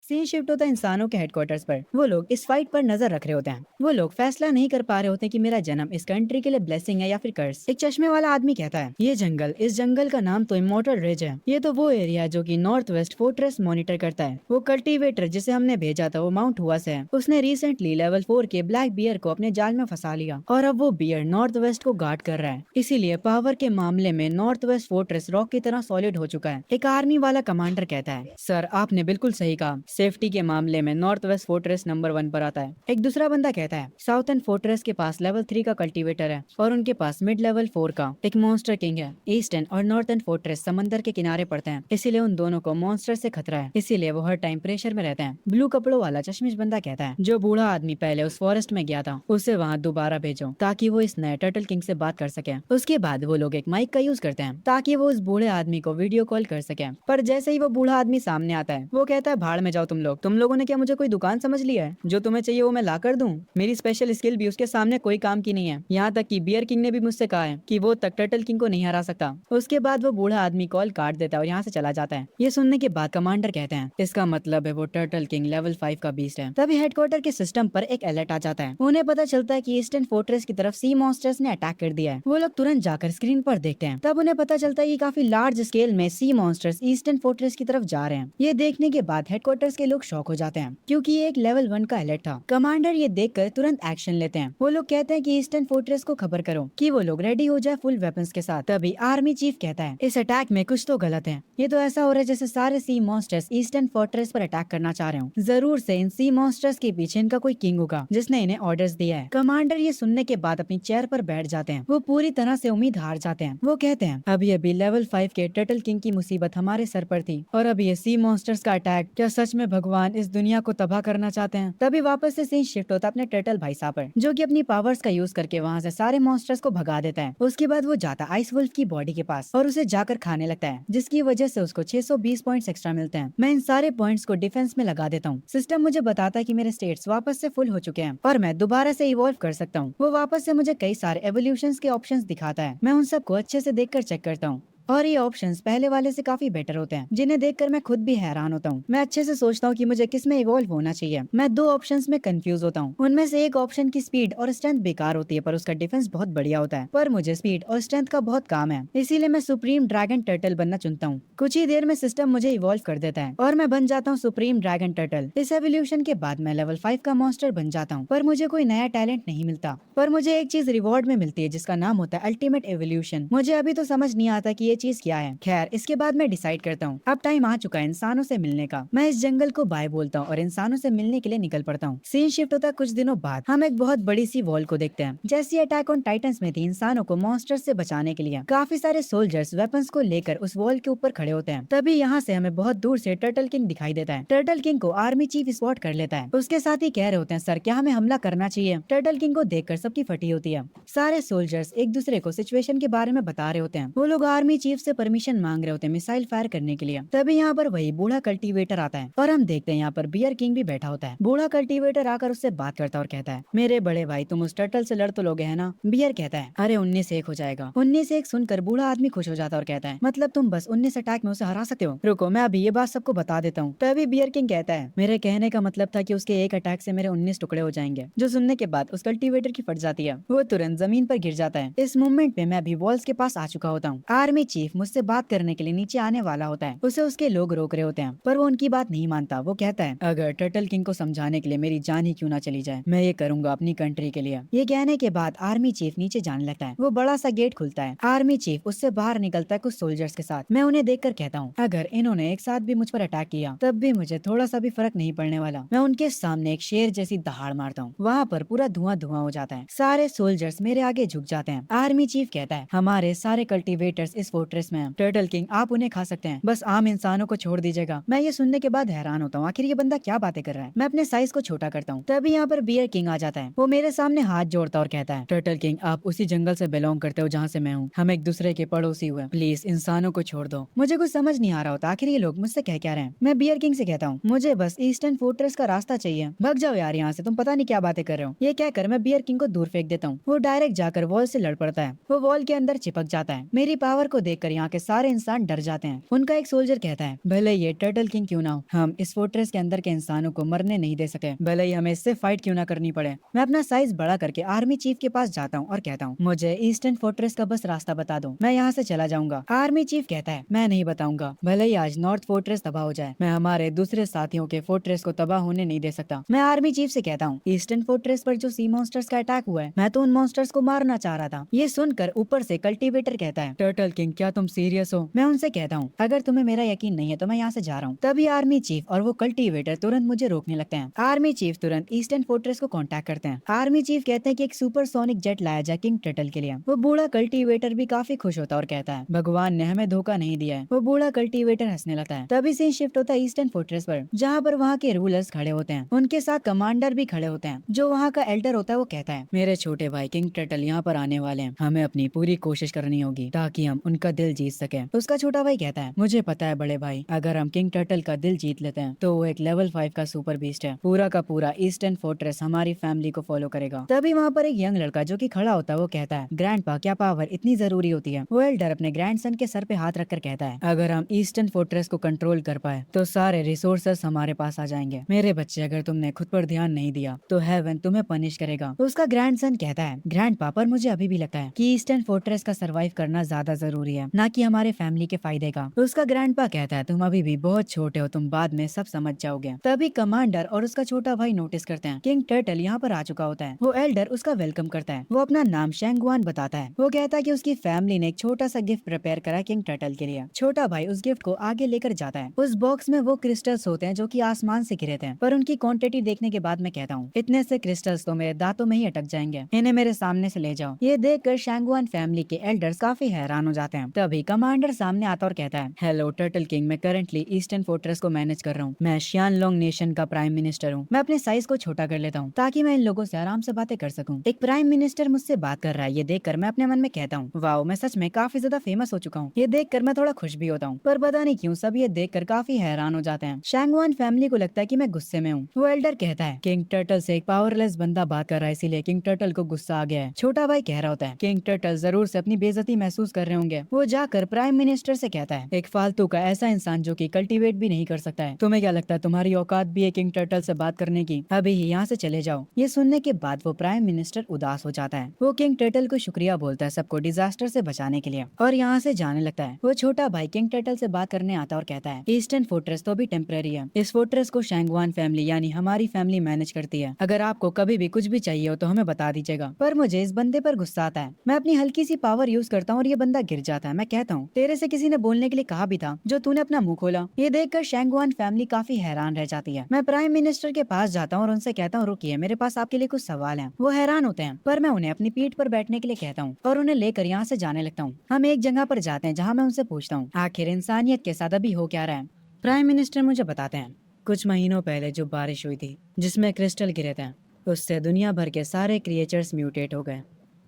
सीन शिफ्ट होता है इंसानों के हेडक्वार्टर्स पर। वो लोग इस फाइट पर नजर रख रहे होते हैं। वो लोग फैसला नहीं कर पा रहे होते कि मेरा जन्म इस कंट्री के लिए ब्लेसिंग है या फिर कर्स। एक चश्मे वाला आदमी कहता है, ये जंगल, इस जंगल का नाम तो इमॉर्टल रिज है। ये तो वो एरिया है जो कि नॉर्थ वेस्ट फोर्ट्रेस मॉनिटर करता है। वो कल्टीवेटर जिसे हमने भेजा था वो माउंट हुआ से है। उसने रिसेंटली लेवल 4 के ब्लैक बियर को अपने जाल में फंसा लिया और अब वो बियर नॉर्थ वेस्ट को गार्ड कर रहा है। इसीलिए पावर के मामले में नॉर्थ वेस्ट फोर्ट्रेस रॉक की तरह सॉलिड हो चुका है। एक आर्मी वाला कमांडर कहता है, सर आपने बिल्कुल सही कहा, सेफ्टी के मामले में नॉर्थ वेस्ट फोर्ट्रेस नंबर 1 पर आता है। एक दूसरा बंदा कहता है, साउथर्न फोर्ट्रेस के पास लेवल 3 का कल्टीवेटर है और उनके पास मिड लेवल 4 का एक मॉन्स्टर किंग है। ईस्टर्न और नॉर्थर्न फोर्ट्रेस समंदर के किनारे पड़ते हैं, इसीलिए उन दोनों को मॉन्स्टर से खतरा है, इसीलिए वो हर टाइम प्रेशर में रहते हैं। ब्लू कपड़ों वाला चश्मिश बंदा कहता है, जो बूढ़ा आदमी पहले उस फॉरेस्ट में गया था उसे वहाँ दोबारा भेजो ताकि वो इस नए टर्टल किंग से बात कर सके। उसके बाद वो लोग एक माइक का यूज करते हैं ताकि वो उस बूढ़े आदमी को वीडियो कॉल कर सके। पर जैसे ही वो बूढ़ा आदमी सामने आता है वो कहता है, भाड़ में जाओ हो तुम लोगों ने क्या मुझे कोई दुकान समझ लिया है? जो तुम्हें चाहिए वो मैं ला कर दूं? मेरी स्पेशल स्किल भी उसके सामने कोई काम की नहीं है। यहाँ तक कि बियर किंग ने भी मुझसे कहा है कि वो तक टर्टल किंग को नहीं हरा सकता। उसके बाद वो बूढ़ा आदमी कॉल काट देता है और यहाँ से चला जाता है। ये सुनने के बाद कमांडर कहते हैं इसका मतलब है वो टर्टल किंग लेवल 5 का बीस्ट है। तभी हेडक्वार्टर के सिस्टम पर एक अलर्ट आ जाता है। उन्हें पता चलता है कि ईस्टर्न फोर्ट्रेस की तरफ सी मॉन्स्टर्स ने अटैक कर दिया है। वो लोग तुरंत जाकर स्क्रीन पर देखते हैं। तब उन्हें पता चलता है कि काफी लार्ज स्केल में सी मॉन्स्टर्स ईस्टर्न फोर्ट्रेस की तरफ जा रहे हैं। ये देखने के बाद हेडक्वार्टर्स के लोग शॉक हो जाते हैं क्योंकि ये एक लेवल 1 का अलर्ट था। कमांडर ये देखकर तुरंत एक्शन लेते हैं। वो लोग कहते हैं कि ईस्टर्न फोर्ट्रेस को खबर करो कि वो लोग रेडी हो जाए फुल वेपन्स के साथ। तभी आर्मी चीफ कहता है इस अटैक में कुछ तो गलत है। ये तो ऐसा हो रहा है जैसे सारे सी मॉन्स्टर्स ईस्टर्न फोर्ट्रेस पर अटैक करना चाह रहे हो। जरूर से इन सी मॉन्स्टर्स के पीछे इनका कोई किंग होगा जिसने इन्हें ऑर्डर्स दिया है। कमांडर ये सुनने के बाद अपनी चेयर पर बैठ जाते हैं। वो पूरी तरह से उम्मीद हार जाते हैं। वो कहते हैं अभी अभी लेवल 5 के टर्टल किंग की मुसीबत हमारे सर पर थी और अभी ये सी मॉन्स्टर्स का अटैक। क्या सच में भगवान इस दुनिया को तबाह करना चाहते हैं? तभी वापस से सीन शिफ्ट होता है अपने टर्टल भाई साहब पर, जो कि अपनी पावर्स का यूज करके वहाँ से सारे मॉन्स्टर्स को भगा देता है। उसके बाद वो जाता आइस वुल्फ की बॉडी के पास और उसे जाकर खाने लगता है, जिसकी वजह से उसको 620 पॉइंट्स एक्स्ट्रा मिलते हैं। मैं इन सारे पॉइंट्स को डिफेंस में लगा देता हूँ। सिस्टम मुझे बताता है कि मेरे स्टेट्स वापस से फुल हो चुके हैं और मैं दोबारा से इवॉल्व कर सकता हूँ। वो वापस से मुझे कई सारे एवोल्यूशंस के ऑप्शंस दिखाता है। मैं उन सबको अच्छे से देखकर चेक करता हूँ और ये ऑप्शंस पहले वाले से काफी बेटर होते हैं, जिन्हें देखकर मैं खुद भी हैरान होता हूँ। मैं अच्छे से सोचता हूँ कि मुझे किस में इवॉल्व होना चाहिए। मैं दो ऑप्शंस में कंफ्यूज होता हूँ। उनमें से एक ऑप्शन की स्पीड और स्ट्रेंथ बेकार होती है पर उसका डिफेंस बहुत बढ़िया होता है। पर मुझे स्पीड और स्ट्रेंथ का बहुत काम है, इसीलिए मैं सुप्रीम ड्रैगन टर्टल बनना चुनता हूँ। कुछ ही देर में सिस्टम मुझे इवॉल्व कर देता है और मैं बन जाता हूँ सुप्रीम ड्रैगन टर्टल। इस एवोल्यूशन के बाद मैं लेवल 5 का मॉन्स्टर बन जाता हूँ, पर मुझे कोई नया टैलेंट नहीं मिलता। पर मुझे एक चीज रिवॉर्ड में मिलती है जिसका नाम होता है अल्टीमेट एवोल्यूशन। मुझे अभी तो समझ नहीं आता कि ये चीज क्या है। खैर, इसके बाद मैं डिसाइड करता हूँ अब टाइम आ चुका है इंसानों से मिलने का। मैं इस जंगल को बाय बोलता हूँ और इंसानों से मिलने के लिए निकल पड़ता हूँ। सीन शिफ्ट होता है कुछ दिनों बाद। हम एक बहुत बड़ी सी वॉल को देखते हैं। जैसी अटैक ऑन टाइटंस में थी, इंसानों को मॉन्स्टर से बचाने के लिए काफी सारे सोल्जर्स वेपन्स को लेकर उस वॉल के ऊपर खड़े होते हैं। तभी यहाँ से हमें बहुत दूर से टर्टल किंग दिखाई देता है। टर्टल किंग को आर्मी चीफ स्पॉट कर लेता है। उसके साथ ही कह रहे होते हैं सर क्या हमें हमला करना चाहिए? टर्टल किंग को देखकर सबकी फटी होती है। सारे सोल्जर्स एक दूसरे को सिचुएशन के बारे में बता रहे होते हैं। वो लोग आर्मी चीफ से परमिशन मांग रहे होते हैं मिसाइल फायर करने के लिए। तभी यहाँ पर वही बूढ़ा कल्टीवेटर आता है और हम देखते हैं यहाँ पर बियर किंग भी बैठा होता है। बूढ़ा कल्टीवेटर आकर उससे बात करता है और कहता है मेरे बड़े भाई तुम उस टर्टल से लड़ तो लोगे है ना? बियर कहता है अरे 19-1 हो जाएगा। 19-1 सुनकर बूढ़ा आदमी खुश हो जाता है और कहता है मतलब तुम बस 19 अटैक में उसे हरा सकते हो? रुको मैं अभी ये बात सबको बता देता हूँ। तभी बियर किंग कहता है मेरे कहने का मतलब था कि उसके एक अटैक से मेरे 19 टुकड़े हो जाएंगे। जो सुनने के बाद उस कल्टीवेटर की फट जाती है। वो तुरंत जमीन पर गिर जाता है। इस मूवमेंट में मैं अभी वॉल्स के पास आ चुका होता हूँ। आर्मी चीफ मुझसे बात करने के लिए नीचे आने वाला होता है। उसे उसके लोग रोक रहे होते हैं पर वो उनकी बात नहीं मानता। वो कहता है अगर टर्टल किंग को समझाने के लिए मेरी जान ही क्यों ना चली जाए, मैं ये करूंगा अपनी कंट्री के लिए। ये कहने के बाद आर्मी चीफ नीचे जाने लगता है। वो बड़ा सा गेट खुलता है। आर्मी चीफ उससे बाहर निकलता है कुछ सोल्जर्स के साथ। मैं उन्हें देखकर कहता हूँ अगर इन्होंने एक साथ भी मुझ पर अटैक किया तब भी मुझे थोड़ा सा भी फर्क नहीं पड़ने वाला। मैं उनके सामने एक शेर जैसी दहाड़ मारता हूँ। वहाँ पर पूरा धुआं धुआं हो जाता है। सारे सोल्जर्स मेरे आगे झुक जाते हैं। आर्मी चीफ कहता है हमारे सारे कल्टीवेटर्स इस फोर्ट्रेस में हैं। टर्टल किंग आप उन्हें खा सकते हैं, बस आम इंसानों को छोड़ दीजिएगा। मैं ये सुनने के बाद हैरान होता हूँ आखिर ये बंदा क्या बातें कर रहा है। मैं अपने साइज को छोटा करता हूँ। तभी यहाँ पर बियर किंग आ जाता है। वो मेरे सामने हाथ जोड़ता और कहता है टर्टल किंग आप उसी जंगल से बिलोंग करते हो जहाँ से मैं हूँ। हम एक दूसरे के पड़ोसी हुए, प्लीज इंसानों को छोड़ दो। मुझे कुछ समझ नहीं आ रहा होता आखिर ये लोग मुझसे कह क्या रहे हैं। मैं बियर किंग से कहता हूँ मुझे बस ईस्टर्न फोर्ट्रेस का रास्ता चाहिए, भग जाओ यार यहाँ से, तुम पता नहीं क्या बातें कर रहे हो। ये कहकर मैं बियर किंग को दूर फेंक देता हूँ। वो डायरेक्ट जाकर वॉल से लड़ पड़ता है। वो वॉल के अंदर चिपक जाता है। मेरी पावर को देखकर यहाँ के सारे इंसान डर जाते हैं। उनका एक सोल्जर कहता है भले ये टर्टल किंग क्यों ना हो, हम इस फोर्ट्रेस के अंदर के इंसानों को मरने नहीं दे सके, भले ही हमें इससे फाइट क्यों ना करनी पड़े। मैं अपना साइज बड़ा करके आर्मी चीफ के पास जाता हूँ और कहता हूँ मुझे ईस्टर्न फोर्ट्रेस का बस रास्ता बता दो, मैं यहाँ से चला जाऊंगा। आर्मी चीफ कहता है मैं नहीं बताऊंगा, भले ही आज नॉर्थ फोर्ट्रेस तबाह हो जाए, मैं हमारे दूसरे साथियों के फोर्ट्रेस को तबाह होने नहीं दे सकता। मैं आर्मी चीफ से कहता हूँ ईस्टर्न फोर्ट्रेस पर जो सी मॉन्स्टर्स का अटैक हुआ है, मैं तो उन मॉन्स्टर्स को मारना चाह रहा था। ये सुनकर ऊपर से कल्टीवेटर कहता है टर्टल किंग क्या तुम सीरियस हो? मैं उनसे कहता हूँ अगर तुम्हें मेरा यकीन नहीं है तो मैं यहाँ से जा रहा हूँ। तभी आर्मी चीफ और वो कल्टीवेटर तुरंत मुझे रोकने लगते हैं। आर्मी चीफ तुरंत ईस्टर्न फोर्ट्रेस को कांटेक्ट करते हैं। आर्मी चीफ कहते हैं कि एक सुपरसोनिक जेट लाया जाए किंग टर्टल के लिए। वो बूढ़ा कल्टीवेटर भी काफी खुश होता है और कहता है भगवान ने हमें धोखा नहीं दिया है। वो बूढ़ा कल्टीवेटर हंसने लगता है। तभी से शिफ्ट होता है ईस्टर्न फोर्ट्रेस पर, जहाँ पर वहाँ के रूलर्स खड़े होते हैं। उनके साथ कमांडर भी खड़े होते हैं। जो वहाँ का एल्डर होता है वो कहता है मेरे छोटे भाई किंग टर्टल यहाँ पर आने वाले हैं, हमें अपनी पूरी कोशिश करनी होगी ताकि हम उनका दिल जीत सके। उसका छोटा भाई कहता है, मुझे पता है बड़े भाई, अगर हम किंग टर्टल का दिल जीत लेते हैं तो वो एक लेवल 5 का सुपर बीस्ट है, पूरा का पूरा ईस्टर्न फोर्ट्रेस हमारी फैमिली को फॉलो करेगा। तभी वहाँ पर एक यंग लड़का जो कि खड़ा होता है वो कहता है, ग्रैंडपा क्या पावर इतनी जरूरी होती है? वो एल्डर अपने ग्रैंडसन के सर पे हाथ रखकर कहता है, अगर हम ईस्टर्न फोर्ट्रेस को कंट्रोल कर पाए तो सारे रिसोर्सेस हमारे पास आ जाएंगे। मेरे बच्चे, अगर तुमने खुद पर ध्यान नहीं दिया तो हेवन तुम्हें पनिश करेगा। उसका ग्रैंडसन कहता है, ग्रैंडपा पर मुझे अभी भी लगता है कि ईस्टर्न फोर्ट्रेस का सर्वाइव करना ज्यादा जरूरी है, ना कि हमारे फैमिली के फायदे का। उसका ग्रैंडपा कहता है, तुम अभी भी बहुत छोटे हो, तुम बाद में सब समझ जाओगे। तभी कमांडर और उसका छोटा भाई नोटिस करते हैं किंग टर्टल यहाँ पर आ चुका होता है। वो एल्डर उसका वेलकम करता है। वो अपना नाम शेंगवान बताता है। वो कहता है कि उसकी फैमिली ने एक छोटा सा गिफ्ट प्रिपेयर करा किंग टर्टल के लिए। छोटा भाई उस गिफ्ट को आगे लेकर जाता है। उस बॉक्स में वो क्रिस्टल्स होते हैं जो कि आसमान से गिरे थे, पर उनकी क्वांटिटी देखने के बाद मैं कहता हूँ, इतने से क्रिस्टल्स तो मेरे दांतों में ही अटक जाएंगे, इन्हें मेरे सामने से ले जाओ। ये देखकर शेंगवान फैमिली के एल्डर्स काफी हैरान हो जाते हैं। तभी कमांडर सामने आता और कहता है, हेलो टर्टल किंग, मैं करंटली ईस्टर्न फोर्ट्रेस को मैनेज कर रहा हूँ। मैं शियानलोंग नेशन का प्राइम मिनिस्टर हूँ। मैं अपने साइज को छोटा कर लेता हूँ ताकि मैं इन लोगों से आराम से बातें कर सकूँ। एक प्राइम मिनिस्टर मुझसे बात कर रहा है, ये देखकर मैं अपने मन में कहता हूँ, वाओ, मैं सच में काफी ज्यादा फेमस हो चुका हूँ। ये देखकर मैं थोड़ा खुश भी होता हूँ, पर पता नहीं क्यों सब ये देखकर काफी हैरान हो जाते हैं। शेंगवान फैमिली को लगता है कि मैं गुस्से में हूँ। वो एल्डर कहता है, किंग टर्टल से एक पावरलेस बंदा बात कर रहा है, इसीलिए किंग टर्टल को गुस्सा आ गया है। छोटा भाई कह रहा होता है, किंग टर्टल जरूर से अपनी बेइज्जती महसूस कर रहे होंगे। वो जाकर प्राइम मिनिस्टर से कहता है, एक फालतू का ऐसा इंसान जो कि कल्टीवेट भी नहीं कर सकता है, तुम्हें क्या लगता है तुम्हारी औकात भी है किंग टर्टल से बात करने की? अभी ही यहाँ से चले जाओ। ये सुनने के बाद वो प्राइम मिनिस्टर उदास हो जाता है। वो किंग टर्टल को शुक्रिया बोलता है सबको डिजास्टर से बचाने के लिए, और यहाँ से जाने लगता है। वो छोटा भाई किंग टर्टल से बात करने आता और कहता है, ईस्टर्न फोर्ट्रेस तो अभी टेम्पररी है। इस फोर्ट्रेस को शेंगवान फैमिली यानी हमारी फैमिली मैनेज करती है। अगर आपको कभी भी कुछ भी चाहिए हो तो हमें बता दीजिएगा। पर मुझे इस बंदे पर गुस्सा आता है। मैं अपनी हल्की सी पावर यूज करता हूँ और ये बंदा गिर जाता है। मैं कहता हूँ, तेरे से किसी ने बोलने के लिए कहा भी था जो तूने अपना मुंह खोला। ये देखकर शेंगवान फैमिली काफी हैरान रह जाती है। मैं प्राइम मिनिस्टर के पास जाता हूँ और उनसे कहता हूँ, रुकिए, मेरे पास आपके लिए कुछ सवाल हैं। वो हैरान होते हैं, पर मैं उन्हें अपनी पीठ पर बैठने के लिए कहता हूँ और उन्हें लेकर यहाँ से जाने लगता हूँ। हम एक जगह पर जाते हैं जहाँ मैं उनसे पूछता हूँ, आखिर इंसानियत के साथ अभी हो क्या रहा है? प्राइम मिनिस्टर मुझे बताते हैं, कुछ महीनों पहले जो बारिश हुई थी जिसमें क्रिस्टल गिरे थे, उससे दुनिया भर के सारे क्रिएचर्स म्यूटेट हो गए।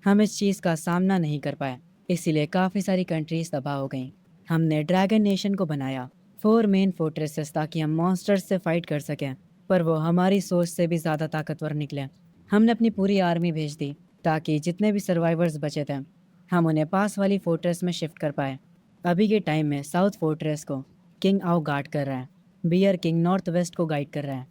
हम इस चीज का सामना नहीं कर पाए, इसीलिए काफी सारी कंट्रीज तबाह हो गईं। हमने ड्रैगन नेशन को बनाया, 4 मेन फोर्ट्रेसेस, ताकि हम मॉन्स्टर्स से फाइट कर सकें, पर वो हमारी सोच से भी ज्यादा ताकतवर निकले। हमने अपनी पूरी आर्मी भेज दी ताकि जितने भी सर्वाइवर्स बचे थे हम उन्हें पास वाली फोर्ट्रेस में शिफ्ट कर पाए। अभी के टाइम में साउथ फोर्ट्रेस को किंग आओ गार्ड कर रहा है, बियर किंग नॉर्थ वेस्ट को गाइड कर रहा है।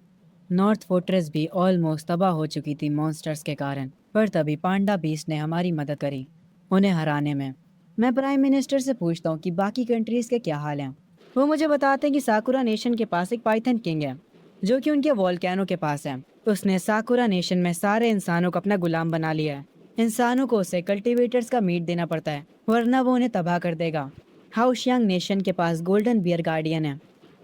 नॉर्थ फोर्ट्रेस भी ऑलमोस्ट तबाह हो चुकी थी मॉन्स्टर्स के कारण, पर तभी पांडा बीस्ट ने हमारी मदद करी उन्हें हराने में। मैं प्राइम मिनिस्टर से पूछता हूँ कि बाकी कंट्रीज के क्या हाल हैं। वो मुझे बताते हैं कि साकुरा नेशन के पास एक पाइथन किंग है जो कि उनके वॉल्केनो के पास है। उसने साकुरा नेशन में सारे इंसानों को अपना गुलाम बना लिया है। इंसानों को उसे कल्टीवेटर्स का मीट देना पड़ता है, वरना वो उन्हें तबाह कर देगा। हाउशियांग नेशन के पास गोल्डन बियर गार्डियन है।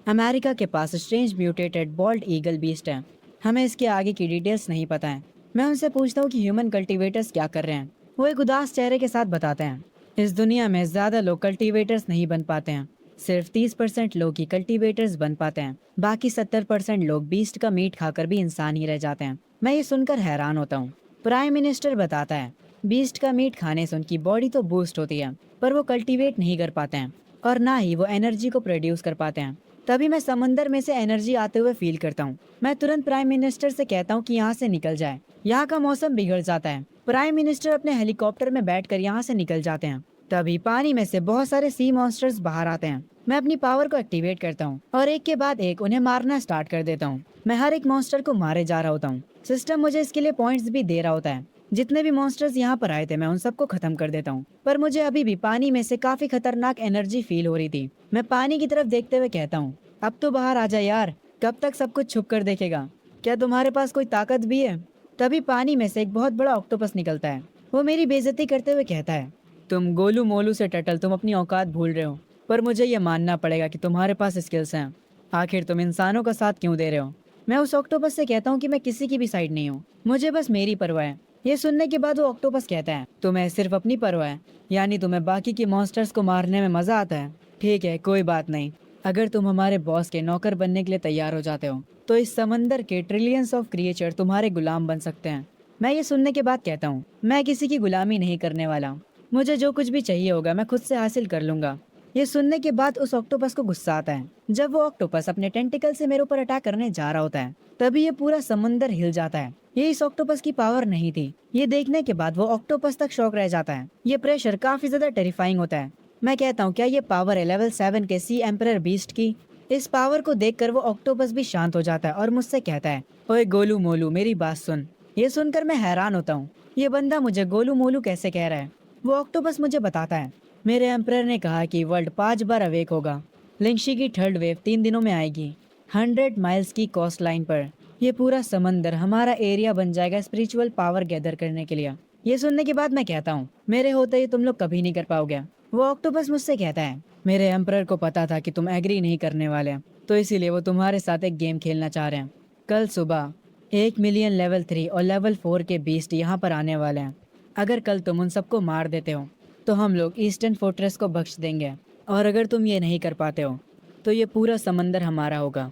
अमेरिका के पास strange mutated bald eagle beast है। हमें इसके आगे की डिटेल्स नहीं पता है। मैं उनसे पूछता हूँ कि ह्यूमन कल्टीवेटर्स क्या कर रहे हैं। वो एक उदास चेहरे के साथ बताते हैं, इस दुनिया में ज्यादा लोग कल्टीवेटर्स नहीं बन पाते हैं, सिर्फ 30% लोग ही कल्टीवेटर्स बन पाते हैं। बाकी 70% लोग बीस्ट का मीट खाकर भी इंसान ही रह जाते हैं। मैं ये सुनकर हैरान होता हूँ। प्राइम मिनिस्टर बताता है, बीस्ट का मीट खाने से उनकी बॉडी तो बूस्ट होती है, पर वो कल्टीवेट नहीं कर पाते हैं और ना ही वो एनर्जी को प्रोड्यूस कर पाते हैं। तभी मैं समंदर में से एनर्जी आते हुए फील करता हूँ। मैं तुरंत प्राइम मिनिस्टर से कहता हूँ कि यहाँ से निकल जाए, यहाँ का मौसम बिगड़ जाता है। प्राइम मिनिस्टर अपने हेलीकॉप्टर में बैठकर यहाँ से निकल जाते हैं। तभी पानी में से बहुत सारे सी मॉन्स्टर्स बाहर आते हैं। मैं अपनी पावर को एक्टिवेट करता हूँ और एक के बाद एक उन्हें मारना स्टार्ट कर देता हूँ। मैं हर एक मॉन्स्टर को मारे जा रहा होता हूँ। सिस्टम मुझे इसके लिए पॉइंट्स भी दे रहा होता है। जितने भी मॉन्स्टर्स यहाँ पर आए थे मैं उन सबको खत्म कर देता हूँ, पर मुझे अभी भी पानी में से काफी खतरनाक एनर्जी फील हो रही थी। मैं पानी की तरफ देखते हुए कहता हूँ, अब तो बाहर आ जा यार, कब तक सब कुछ छुप कर देखेगा? क्या तुम्हारे पास कोई ताकत भी है? तभी पानी में से एक बहुत बड़ा ऑक्टोपस निकलता है। वो मेरी बेइज्जती करते हुए कहता है, तुम गोलू मोलू से टटल, तुम अपनी औकात भूल रहे हो, पर मुझे ये मानना पड़ेगा कि तुम्हारे पास स्किल्स हैं। आखिर तुम इंसानों का साथ क्यों दे रहे हो? मैं उस ऑक्टोपस से कहता हूँ कि मैं किसी की भी साइड नहीं हूँ, मुझे बस मेरी परवाह है। ये सुनने के बाद वो ऑक्टोपस कहता है, तुम्हें सिर्फ अपनी परवाह है, यानी तुम्हें बाकी के मॉन्स्टर्स को मारने में मजा आता है। ठीक है, कोई बात नहीं, अगर तुम हमारे बॉस के नौकर बनने के लिए तैयार हो जाते हो तो इस समंदर के ट्रिलियंस ऑफ क्रिएचर तुम्हारे गुलाम बन सकते हैं। मैं ये सुनने के बाद कहता हूँ, मैं किसी की गुलामी नहीं करने वाला। मुझे जो कुछ भी चाहिए होगा मैं खुद से हासिल कर लूंगा। ये सुनने के बाद उस ऑक्टोपस को गुस्सा आता है। जब वो ऑक्टोपस अपने टेंटिकल से मेरे ऊपर अटैक करने जा रहा होता है, तभी ये पूरा समुंदर हिल जाता है। ये इस ऑक्टोपस की पावर नहीं थी। ये देखने के बाद वो ऑक्टोपस तक शॉक रह जाता है। ये प्रेशर काफी ज्यादा टेरिफाइंग होता है। मैं कहता हूँ क्या ये पावर है लेवल 7 के सी एम्परर बीस्ट की। इस पावर को देखकर वो ऑक्टोपस भी शांत हो जाता है और मुझसे कहता है, ओए गोलू मोलू मेरी बात सुन। ये सुनकर मैं हैरान होता हूँ, ये बंदा मुझे गोलू मोलू कैसे कह रहा है। वो ऑक्टोपस मुझे बताता है, मेरे एम्परर ने कहा कि वर्ल्ड 5 बार अवेक होगा। लिंगशी की थर्ड वेव 3 दिनों में आएगी, 100 माइल्स की कोस्ट लाइन पर। ये पूरा समंदर हमारा एरिया बन जाएगा स्पिरिचुअल पावर गैदर करने के लिए। ये सुनने के बाद मैं कहता हूँ, मेरे होते ही तुम लोग कभी नहीं कर पाओगे। वो ऑक्टोपस मुझसे कहता है, मेरे एम्परर को पता था कि तुम एग्री नहीं करने वाले, तो इसीलिए वो तुम्हारे साथ एक गेम खेलना चाह रहे हैं। कल सुबह 1 मिलियन लेवल 3 और लेवल 4 के बीस्ट यहाँ पर आने वाले हैं। अगर कल तुम उन सबको मार देते हो तो हम लोग ईस्टर्न फोर्ट्रेस को बख्श देंगे, और अगर तुम ये नहीं कर पाते हो तो ये पूरा समंदर हमारा होगा।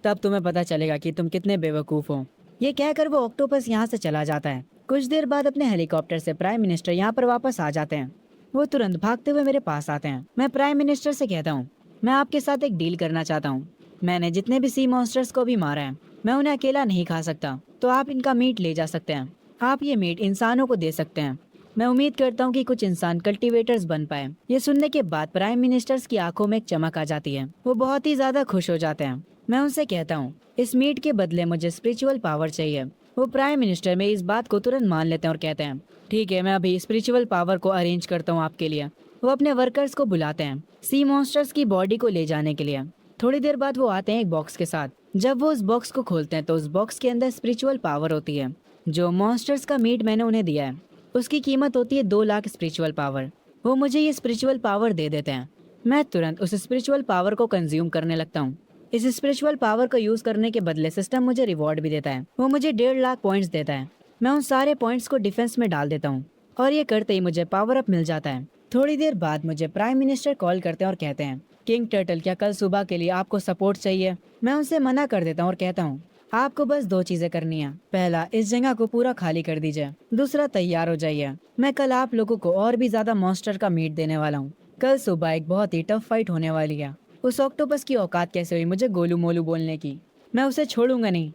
तब तुम्हें पता चलेगा कि तुम कितने बेवकूफ़ हो। ये कहकर वो ऑक्टोपस यहाँ से चला जाता है। कुछ देर बाद अपने हेलीकॉप्टर से प्राइम मिनिस्टर यहाँ पर वापस आ जाते हैं। वो तुरंत भागते हुए मेरे पास आते हैं। मैं प्राइम मिनिस्टर से कहता हूँ, मैं आपके साथ एक डील करना चाहता हूँ। मैंने जितने भी सी मॉन्स्टर्स को भी मारा है, मैं उन्हें अकेला नहीं खा सकता, तो आप इनका मीट ले जा सकते हैं। आप ये मीट इंसानों को दे सकते हैं। मैं उम्मीद करता हूँ कि कुछ इंसान कल्टीवेटर्स बन पाए। ये सुनने के बाद प्राइम मिनिस्टर्स की आंखों में एक चमक आ जाती है। वो बहुत ही ज्यादा खुश हो जाते हैं। मैं उनसे कहता हूँ, इस मीट के बदले मुझे स्पिरिचुअल पावर चाहिए। वो प्राइम मिनिस्टर में इस बात को तुरंत मान लेते हैं और कहते हैं, ठीक है, मैं अभी स्पिरिचुअल पावर को अरेंज करता हूँ आपके लिए। वो अपने वर्कर्स को बुलाते हैं सी मॉन्स्टर्स की बॉडी को ले जाने के लिए। थोड़ी देर बाद वो आते हैं एक बॉक्स के साथ। जब वो उस बॉक्स को खोलते हैं तो उस बॉक्स के अंदर स्पिरिचुअल पावर होती है। जो मॉन्स्टर्स का मीट मैंने उन्हें दिया है उसकी कीमत होती है 2 लाख स्पिरिचुअल पावर। वो मुझे ये स्पिरिचुअल पावर दे देते हैं। मैं तुरंत उस स्पिरिचुअल पावर को कंज्यूम करने लगता हूँ। इस स्पिरिचुअल पावर को यूज करने के बदले सिस्टम मुझे रिवॉर्ड भी देता है। वो मुझे 1.5 लाख पॉइंट्स देता है। मैं उन सारे पॉइंट्स को डिफेंस में डाल देता हूँ और ये करते ही मुझे पावर अप मिल जाता है। थोड़ी देर बाद मुझे प्राइम मिनिस्टर कॉल करते हैं और कहते हैं, किंग टर्टल क्या कल सुबह के लिए आपको सपोर्ट चाहिए। मैं उनसे मना कर देता हूँ और कहता हूँ, आपको बस 2 चीजें करनी है। पहला, इस जगह को पूरा खाली कर दीजिए। दूसरा, तैयार हो जाइए। मैं कल आप लोगों को और भी ज्यादा मॉन्स्टर का मीट देने वाला हूँ। कल सुबह एक बहुत ही टफ फाइट होने वाली है। उस ऑक्टोपस की औकात कैसे हुई मुझे गोलू मोलू बोलने की। मैं उसे छोड़ूंगा नहीं।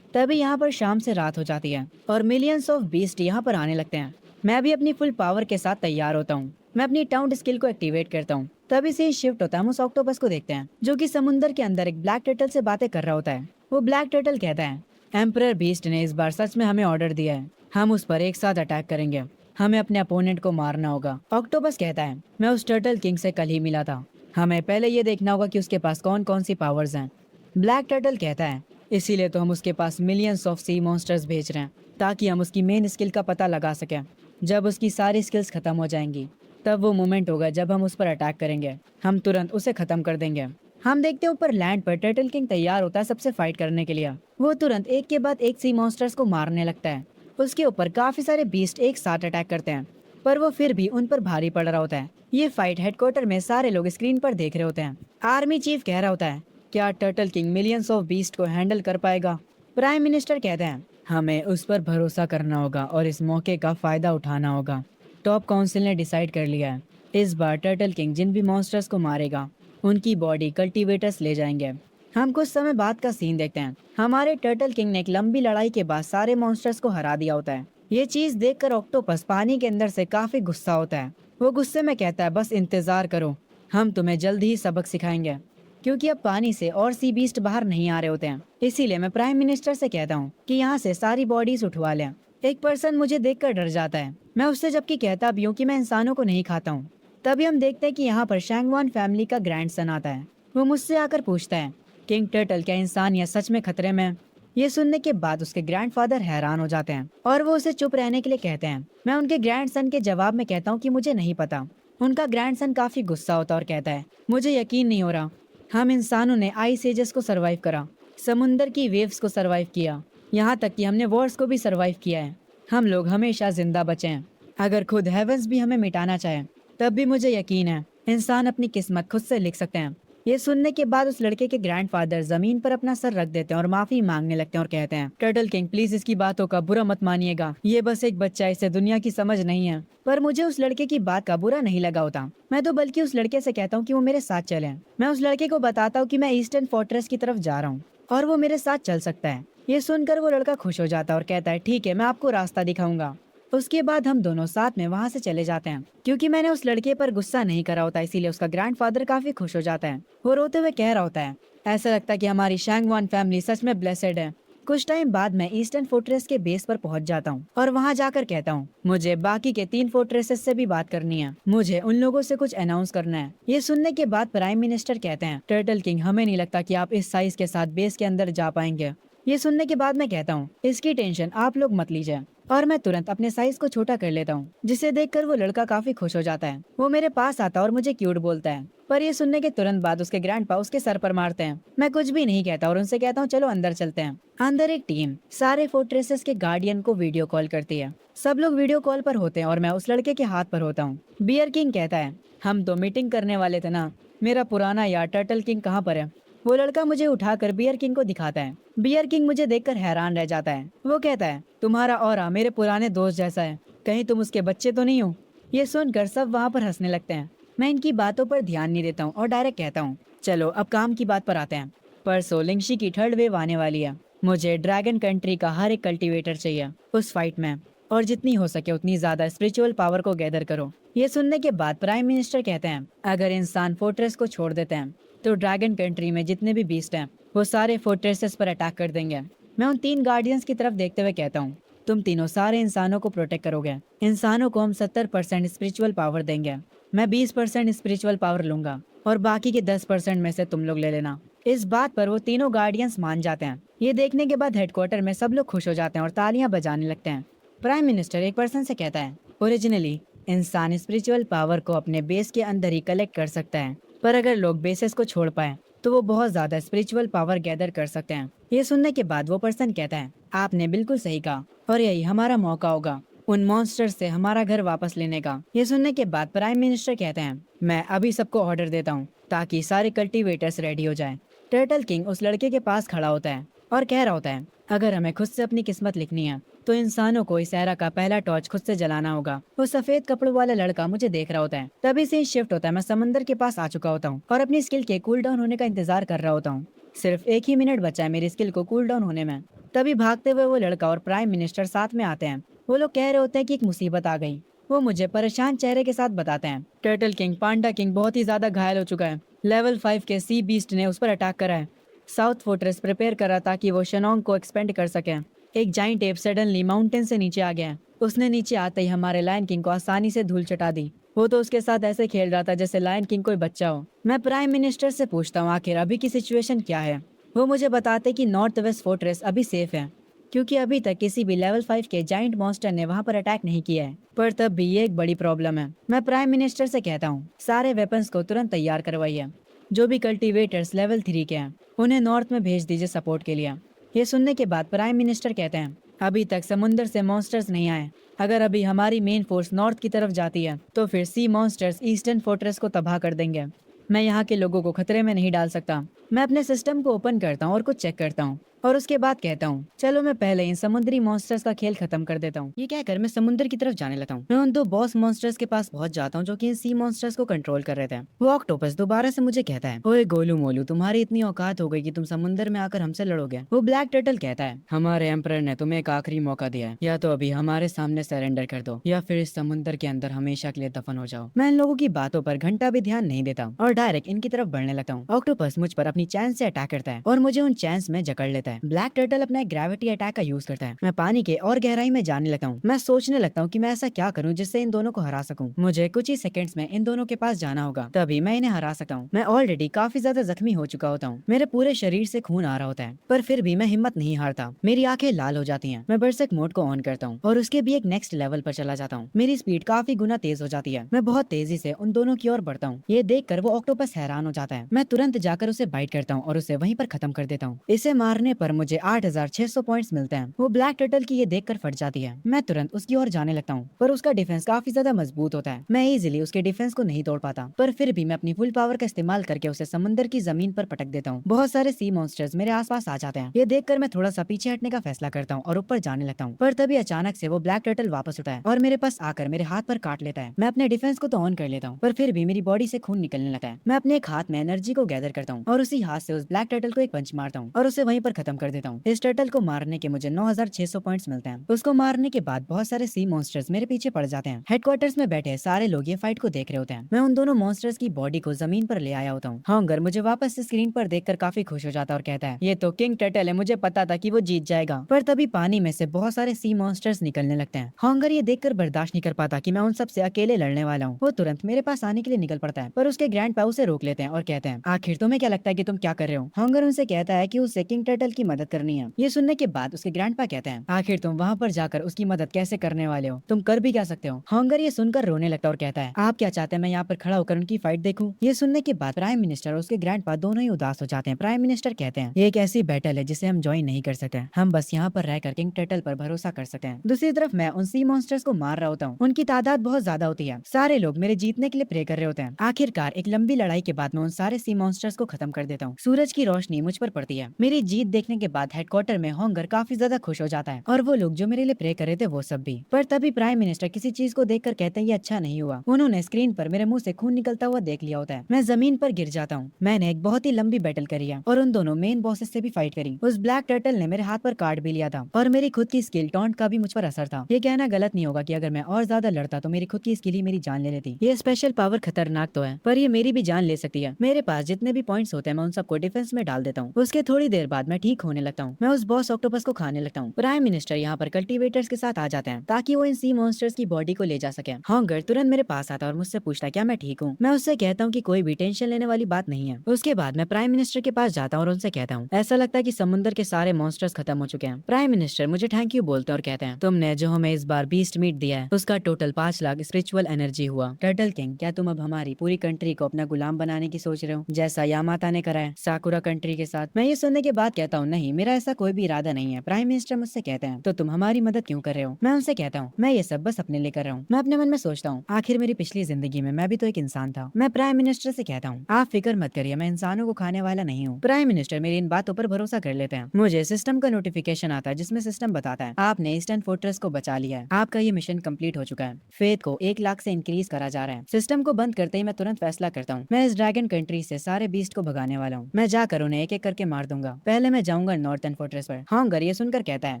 तभी यहाँ पर शाम से रात हो जाती है और मिलियंस ऑफ बीस्ट यहाँ पर आने लगते हैं। मैं भी अपनी फुल पावर के साथ तैयार होता हूँ। मैं अपनी टाउन स्किल को एक्टिवेट करता हूँ। तभी से शिफ्ट होता है। हम उस ऑक्टोपस को देखते हैं जो कि समुंदर के अंदर एक ब्लैक टर्टल से बातें कर रहा होता है। वो ब्लैक टर्टल कहता है, एम्परर बीस्ट ने इस बार सच में हमें ऑर्डर दिया है। हम उस पर एक साथ अटैक करेंगे। हमें अपने अपोनेंट को मारना होगा। ऑक्टोपस कहता है, मैं उस टर्टल किंग से कल ही मिला था। हमें पहले ये देखना होगा कि उसके पास कौन कौन सी पावर्स हैं। ब्लैक टर्टल कहता है, इसीलिए तो हम उसके पास मिलियंस ऑफ सी मॉन्स्टर्स भेज रहे हैं ताकि हम उसकी मेन स्किल का पता लगा सकें। जब उसकी सारी स्किल्स खत्म हो जाएंगी तब वो मोमेंट होगा जब हम उस पर अटैक करेंगे। हम तुरंत उसे खत्म कर देंगे। हम देखते हैं ऊपर लैंड पर टर्टल किंग तैयार होता है सबसे फाइट करने के लिए। वो तुरंत एक के बाद एक सी मॉन्स्टर्स को मारने लगता है। उसके ऊपर काफी सारे बीस्ट एक साथ अटैक करते हैं, पर वो फिर भी उन पर भारी पड़ रहा होता है। ये फाइट हेडक्वार्टर में सारे लोग स्क्रीन पर देख रहे होते हैं। आर्मी चीफ कह रहा होता है, क्या turtle king millions of beast को हैंडल कर पाएगा। प्राइम मिनिस्टर कहते हैं, हमें उस पर भरोसा करना होगा और इस मौके का फायदा उठाना होगा। टॉप काउंसिल ने डिसाइड कर लिया है, इस बार टर्टल किंग जिन भी मॉन्स्टर्स को मारेगा उनकी बॉडी कल्टीवेटर्स ले जाएंगे। हम कुछ समय बाद का सीन देखते हैं। हमारे टर्टल किंग ने एक लंबी लड़ाई के बाद सारे मॉन्स्टर्स को हरा दिया होता है। ये चीज देखकर ऑक्टोपस पानी के अंदर से काफी गुस्सा होता है। वो गुस्से में कहता है, बस इंतजार करो, हम तुम्हें जल्द ही सबक सिखाएंगे। क्योंकि अब पानी से और सी बीस्ट बाहर नहीं आ रहे होते हैं, इसीलिए मैं प्राइम मिनिस्टर से कहता हूँ कि यहाँ से सारी बॉडीज उठवा लें। एक पर्सन मुझे देखकर डर जाता है। मैं उससे जबकि कहता भी हूँ कि मैं इंसानों को नहीं खाता हूँ। तभी हम देखते हैं कि यहाँ पर शैंगवान फैमिली का ग्रैंडसन आता है। वो मुझसे आकर पूछता है, किंग टर्टल क्या इंसान या सच में खतरे में? ये सुनने के बाद उसके ग्रैंडफादर हैरान हो जाते हैं और वो उसे चुप रहने के लिए कहते हैं। मैं उनके ग्रैंडसन के जवाब में कहता हूँ कि मुझे नहीं पता। उनका ग्रैंडसन काफी गुस्सा होता और कहता है, मुझे यकीन नहीं हो रहा। हम इंसानों ने आइस एजेस को सरवाइव करा, समुंदर की वेव्स को सरवाइव किया, यहाँ तक कि हमने वॉर्स को भी सरवाइव किया है। हम लोग हमेशा जिंदा बचे हैं। अगर खुद हेवंस भी हमें मिटाना चाहे तब भी मुझे यकीन है इंसान अपनी किस्मत खुद से लिख सकते हैं। ये सुनने के बाद उस लड़के के ग्रैंडफादर जमीन पर अपना सर रख देते हैं और माफी मांगने लगते हैं और कहते हैं, टर्टल किंग प्लीज इसकी बातों का बुरा मत मानिएगा, ये बस एक बच्चा है, इसे दुनिया की समझ नहीं है। पर मुझे उस लड़के की बात का बुरा नहीं लगा होता। मैं तो बल्कि उस लड़के से कहता हूँ कि वो मेरे साथ चले। मैं उस लड़के को बताता हूँ कि मैं ईस्टर्न फोर्ट्रेस की तरफ जा रहा हूँ और वो मेरे साथ चल सकता है। ये सुनकर वो लड़का खुश हो जाता है और कहता है, ठीक है, मैं आपको रास्ता दिखाऊंगा। उसके बाद हम दोनों साथ में वहाँ से चले जाते हैं। क्योंकि मैंने उस लड़के पर गुस्सा नहीं करा होता, इसीलिए उसका ग्रैंडफादर काफी खुश हो जाता है। वो रोते हुए कह रहा होता है, ऐसा लगता है कि हमारी शैंगवान फैमिली सच में ब्लेसेड है। कुछ टाइम बाद मैं ईस्टर्न फोर्ट्रेस के बेस पर पहुंच जाता हूं और वहां जाकर कहता हूं, मुझे बाकी के 3 फोर्ट्रेसेस से भी बात करनी है, मुझे उन लोगों से कुछ अनाउंस करना है। ये सुनने के बाद प्राइम मिनिस्टर कहते हैं, टर्टल किंग, हमें नहीं लगता कि आप इस साइज के साथ बेस के अंदर जा पाएंगे। ये सुनने के बाद मैं कहता हूँ, इसकी टेंशन आप लोग मत लीजिए। और मैं तुरंत अपने साइज को छोटा कर लेता हूँ, जिसे देखकर वो लड़का काफी खुश हो जाता है। वो मेरे पास आता है और मुझे क्यूट बोलता है। पर ये सुनने के तुरंत बाद उसके ग्रैंडपा उसके सर पर मारते हैं। मैं कुछ भी नहीं कहता और उनसे कहता हूँ, चलो अंदर चलते हैं। अंदर एक टीम सारे फोर्ट्रेसेस के गार्डियन को वीडियो कॉल करती है। सब लोग वीडियो कॉल पर होते हैं और मैं उस लड़के के हाथ पर होता हूँ। बियर किंग कहता है, हम तो मीटिंग करने वाले थे ना, मेरा पुराना यार टर्टल किंग कहाँ पर है? वो लड़का मुझे उठाकर बियर किंग को दिखाता है। बियर किंग मुझे देखकर हैरान रह जाता है। वो कहता है, तुम्हारा ऑरा मेरे पुराने दोस्त जैसा है, कहीं तुम उसके बच्चे तो नहीं हो? ये सुनकर सब वहाँ पर हंसने लगते हैं। मैं इनकी बातों पर ध्यान नहीं देता हूँ और डायरेक्ट कहता हूँ, चलो अब काम की बात पर आते हैं। परसों लिंगशी की 3rd वेव आने वाली है। मुझे ड्रैगन कंट्री का हर एक कल्टीवेटर चाहिए उस फाइट में, और जितनी हो सके उतनी ज्यादा स्पिरिचुअल पावर को गैदर करो। ये सुनने के बाद प्राइम मिनिस्टर कहते हैं, अगर इंसान फोर्ट्रेस को छोड़ देते हैं तो ड्रैगन कंट्री में जितने भी बीस्ट हैं वो सारे फोर्ट्रेसेस पर अटैक कर देंगे। मैं उन 3 गार्डियंस की तरफ देखते हुए कहता हूँ, तुम तीनों सारे इंसानों को प्रोटेक्ट करोगे। इंसानों को हम 70% स्पिरिचुअल पावर देंगे। मैं 20% स्पिरिचुअल पावर लूंगा और बाकी के 10% में से तुम लोग ले लेना। इस बात पर वो तीनों गार्डियंस मान जाते हैं। ये देखने के बाद हेडक्वार्टर में सब लोग खुश हो जाते हैं और तालियां बजाने लगते हैं। प्राइम मिनिस्टर एक पर्सन से कहता है, ओरिजिनली इंसान स्पिरिचुअल पावर को अपने बेस के अंदर ही कलेक्ट कर सकता है, पर अगर लोग बेसेस को छोड़ पाए तो वो बहुत ज्यादा स्पिरिचुअल पावर गैदर कर सकते हैं। ये सुनने के बाद वो पर्सन कहता है, आपने बिल्कुल सही कहा और यही हमारा मौका होगा उन मॉन्स्टर से हमारा घर वापस लेने का। ये सुनने के बाद प्राइम मिनिस्टर कहते हैं, मैं अभी सबको ऑर्डर देता हूँ ताकि सारे कल्टीवेटर्स रेडी हो जाएं। टर्टल किंग उस लड़के के पास खड़ा होता है और कह रहा होता है, अगर हमें खुद से अपनी किस्मत लिखनी है तो इंसानों को इस एरा का पहला टॉर्च खुद से जलाना होगा। वो सफेद कपड़ों वाला लड़का मुझे देख रहा होता है। तभी से शिफ्ट होता है, मैं समंदर के पास आ चुका होता हूँ और अपनी स्किल के कूल डाउन होने का इंतजार कर रहा होता हूँ। सिर्फ 1 ही मिनट बचा है मेरी स्किल को कूल डाउन होने में। तभी भागते हुए वो लड़का और प्राइम मिनिस्टर साथ में आते हैं। वो लोग कह रहे होते हैं कि एक मुसीबत आ गई। वो मुझे परेशान चेहरे के साथ बताते हैं, टर्टल किंग, पांडा किंग बहुत ही ज्यादा घायल हो चुका है। लेवल 5 के सी बीस्ट ने उस पर अटैक करा है। साउथ फोर्ट्रेस प्रिपेयर करा ताकि वो शनोंग को एक्सपेंड कर सके। एक जाइंट एप सडनली माउंटेन से नीचे आ गया। उसने नीचे आते ही हमारे लायन किंग को आसानी से धूल चटा दी। वो तो उसके साथ ऐसे खेल रहा था जैसे लायन किंग कोई बच्चा हो। मैं प्राइम मिनिस्टर से पूछता हूँ, आखिर अभी की सिचुएशन क्या है? वो मुझे बताते कि नॉर्थ वेस्ट फोर्ट्रेस अभी सेफ है, क्योंकि अभी तक किसी भी लेवल 5 के जाइंट मॉन्स्टर ने वहां पर अटैक नहीं किया है। पर तब भी ये एक बड़ी प्रॉब्लम है। मैं प्राइम मिनिस्टर से कहता हूँ, सारे वेपन्स को तुरंत तैयार करवाइए। जो भी कल्टीवेटर्स लेवल 3 के हैं उन्हें नॉर्थ में भेज दीजिए सपोर्ट के लिए। ये सुनने के बाद प्राइम मिनिस्टर कहते हैं, अभी तक समुंदर से मॉन्स्टर्स नहीं आए। अगर अभी हमारी मेन फोर्स नॉर्थ की तरफ जाती है तो फिर सी मॉन्स्टर्स ईस्टर्न फोर्ट्रेस को तबाह कर देंगे। मैं यहाँ के लोगों को खतरे में नहीं डाल सकता। मैं अपने सिस्टम को ओपन करता हूँ और कुछ चेक करता हूँ और उसके बाद कहता हूँ, चलो मैं पहले इन समुद्री मॉन्स्टर्स का खेल खत्म कर देता हूँ। ये कहकर मैं समुद्र की तरफ जाने लगता हूँ। मैं उन 2 बॉस मॉन्स्टर्स के पास पहुंच जाता हूँ जो कि इन सी मॉन्स्टर्स को कंट्रोल कर रहे थे। वो ऑक्टोपस दोबारा से मुझे कहता है, ओए गोलू मोलू, तुम्हारी इतनी औकात हो गई कि तुम समुद्र में आकर हमसे लड़ोगे? वो ब्लैक टर्टल कहता है, हमारे एम्परर ने तुम्हें एक आखिरी मौका दिया है, या तो अभी हमारे सामने सरेंडर कर दो या फिर इस समुद्र के अंदर हमेशा के लिए दफन हो जाओ। मैं इन लोगों की बातों पर घंटा भी ध्यान नहीं देता और डायरेक्ट इनकी तरफ बढ़ने लगता हूँ। ऑक्टोपस मुझ पर अपनी चैन से अटैक करता है और मुझे उन चैन्स में जकड़ लेता है। ब्लैक टर्टल अपना ग्रेविटी अटैक का यूज करता है। मैं पानी के और गहराई में जाने लगता हूँ। मैं सोचने लगता हूँ कि मैं ऐसा क्या करूँ जिससे इन दोनों को हरा सकूं। मुझे कुछ ही सेकंड्स में इन दोनों के पास जाना होगा, तभी मैं इन्हें हरा सकता हूँ। मैं ऑलरेडी काफी ज्यादा जख्मी हो चुका होता हूँ। मेरे पूरे शरीर से खून आ रहा होता है, पर फिर भी मैं हिम्मत नहीं हारता। मेरी आंखें लाल हो जाती हैं। मैं बरसक मोड को ऑन करता हूँ और उसके भी एक नेक्स्ट लेवल पर चला जाता हूँ। मेरी स्पीड काफी गुना तेज हो जाती है। मैं बहुत तेजी से उन दोनों की ओर बढ़ता हूँ। ये देखकर वो ऑक्टोपस हैरान हो जाता है। मैं तुरंत जाकर उसे बाइट करता हूँ और उसे वहीं पर खत्म कर देता हूँ। इसे मारने पर मुझे 8600 पॉइंट्स मिलते हैं। वो ब्लैक टर्टल की ये देखकर फट जाती है। मैं तुरंत उसकी ओर जाने लगता हूँ, पर उसका डिफेंस काफी ज्यादा मजबूत होता है। मैं इजीली उसके डिफेंस को नहीं तोड़ पाता, पर फिर भी मैं अपनी फुल पावर का इस्तेमाल करके उसे समुद्र की जमीन पर पटक देता हूँ। बहुत सारे सी मॉन्स्टर्स मेरे आसपास आ जाते हैं। ये देखकर मैं थोड़ा सा पीछे हटने का फैसला करता हूँ और ऊपर जाने लगता हूँ, पर तभी अचानक से वो ब्लैक टर्टल वापस उठा है और मेरे पास आकर मेरे हाथ पर काट लेता है। मैं अपने डिफेंस को तो ऑन कर लेता हूँ, पर फिर भी मेरी बॉडी से खून निकलने लगता है। मैं अपने एक हाथ में एनर्जी को गैदर करता हूँ और उसी हाथ से उस ब्लैक टर्टल को एक पंच मारता हूँ और उसे वहीं पर खत्म कर देता हूँ। इस टर्टल को मारने के मुझे 9600 पॉइंट्स मिलते हैं। उसको मारने के बाद बहुत सारे सी मॉन्स्टर्स मेरे पीछे पड़ जाते हैं। हेडक्वार्टर्स में बैठे सारे लोग ये फाइट को देख रहे होते हैं। मैं उन दोनों मॉन्स्टर्स की बॉडी को जमीन पर ले आया होता हूँ। हॉन्गर मुझे वापस से स्क्रीन पर देखकर काफी खुश हो जाता है और कहता है, ये तो किंग टर्टल है, मुझे पता था कि वो जीत जाएगा। पर तभी पानी में से बहुत सारे सी मॉन्स्टर्स निकलने लगते हैं। हॉन्गर ये देखकर बर्दाश्त नहीं कर पाता कि मैं उन सब से अकेले लड़ने वाला हूँ। वो तुरंत मेरे पास आने के लिए निकल पड़ता है, पर उसके ग्रैंडपा उसे रोक लेते हैं और कहते हैं, आखिर तुम्हें क्या लगता है कि तुम क्या कर रहे हो? हॉन्गर उनसे कहता है कि उसे किंग टर्टल की मदद करनी है। ये सुनने के बाद उसके ग्रैंडपा कहते हैं, आखिर तुम वहाँ पर जाकर उसकी मदद कैसे करने वाले हो? तुम कर भी क्या सकते हो? हॉन्गर ये सुनकर रोने लगता है और कहता है, आप क्या चाहते हैं मैं यहाँ पर खड़ा होकर उनकी फाइट देखूं? ये सुनने के बाद प्राइम मिनिस्टर और उसके ग्रैंडपा दोनों ही उदास हो जाते हैं। प्राइम मिनिस्टर कहते हैं, ये एक ऐसी बैटल है जिसे हम ज्वाइन नहीं कर सकते, हम बस यहाँ पर रहकर किंग टर्टल पर भरोसा कर सकते हैं। दूसरी तरफ मैं उन सी मॉन्स्टर्स को मार रहा होता हूँ। उनकी तादाद बहुत ज्यादा होती है। सारे लोग मेरे जीतने के लिए प्रे कर रहे होते हैं। आखिरकार एक लंबी लड़ाई के बाद मैं उन सारे सी मॉन्स्टर्स को खत्म कर देता हूँ। सूरज की रोशनी मुझ पर पड़ती है। मेरी जीत देखने के बाद हेडक्वार्टर में हॉन्गर काफी ज्यादा खुश हो जाता है और वो लोग जो मेरे लिए प्रे कर रहे थे वो सब भी। पर तभी प्राइम मिनिस्टर किसी चीज को देखकर कहते हैं, ये अच्छा नहीं हुआ। उन्होंने स्क्रीन पर मेरे मुंह से खून निकलता हुआ देख लिया होता है। मैं जमीन पर गिर जाता हूँ। मैंने एक बहुत ही लंबी बैटल करी है और उन दोनों मेन बॉसेस से भी फाइट करी। उस ब्लैक टर्टल ने मेरे हाथ पर काट भी लिया था और मेरी खुद की स्किल टॉन्ट का भी मुझ पर असर था। ये कहना गलत नहीं होगा कि अगर मैं और ज्यादा लड़ता तो मेरी खुद की स्किल ही मेरी जान ले लेती। ये स्पेशल पावर खतरनाक तो है, पर ये मेरी भी जान ले सकती है। मेरे पास जितने भी पॉइंट्स होते हैं मैं उन सबको डिफेंस में डाल देता हूँ। उसके थोड़ी देर बाद मैं ठीक होने लगता हूँ। मैं उस बॉस ऑक्टोपस को खाने लगता हूँ। प्राइम मिनिस्टर यहाँ पर कल्टीवेटर्स के साथ आ जाते हैं ताकि वो इन सी मॉन्स्टर्स की बॉडी को ले जा सके। हॉन्गर तुरंत मेरे पास आता है और मुझसे पूछता है क्या मैं ठीक हूँ। मैं उससे कहता हूँ कि कोई भी टेंशन लेने वाली बात नहीं है। उसके बाद मैं प्राइम मिनिस्टर के पास जाता हूँ और उनसे कहता हूँ, ऐसा लगता है कि समुद्र के सारे मॉन्स्टर्स खत्म हो चुके हैं। प्राइम मिनिस्टर मुझे थैंक यू बोलते हैं और कहते हैं, तुमने जो हमें इस बार बीस्ट मीट दिया है उसका टोटल 5 लाख स्पिरिचुअल एनर्जी हुआ। टर्टल किंग, क्या तुम अब हमारी पूरी कंट्री को अपना गुलाम बनाने की सोच रहे हो, जैसा यामाता ने करा है साकुरा कंट्री के साथ? मैं ये सुनने के बाद कहता हूँ, नहीं, मेरा ऐसा कोई भी इरादा नहीं है। प्राइम मिनिस्टर मुझसे कहते हैं, तो तुम हमारी मदद क्यों कर रहे हो? मैं उनसे कहता हूँ, मैं ये सब बस अपने लिए कर रहा हूँ। मैं अपने मन में सोचता हूँ, आखिर मेरी पिछली जिंदगी में मैं भी तो एक इंसान था। मैं प्राइम मिनिस्टर से कहता हूँ, आप फिक्र मत करिए, मैं इंसानों को खाने वाला नहीं हूँ। प्राइम मिनिस्टर मेरी इन बातों पर भरोसा कर लेते हैं। मुझे सिस्टम का नोटिफिकेशन आता है जिसमें सिस्टम बताता है, आपने ईस्टर्न फोर्ट्रेस को बचा लिया है, आपका ये मिशन कंप्लीट हो चुका है। फेथ को 1 लाख से इंक्रीज करा जा रहा है। सिस्टम को बंद करते ही मैं तुरंत फैसला करता हूँ, मैं इस ड्रैगन कंट्री से सारे बीस्ट को भगाने वाला हूँ। मैं जाकर उन्हें एक एक करके मार दूंगा। पहले मैं जाऊंगा नॉर्थर्न फोर्ट्रेस पर। हॉन्गर ये सुनकर कहता है,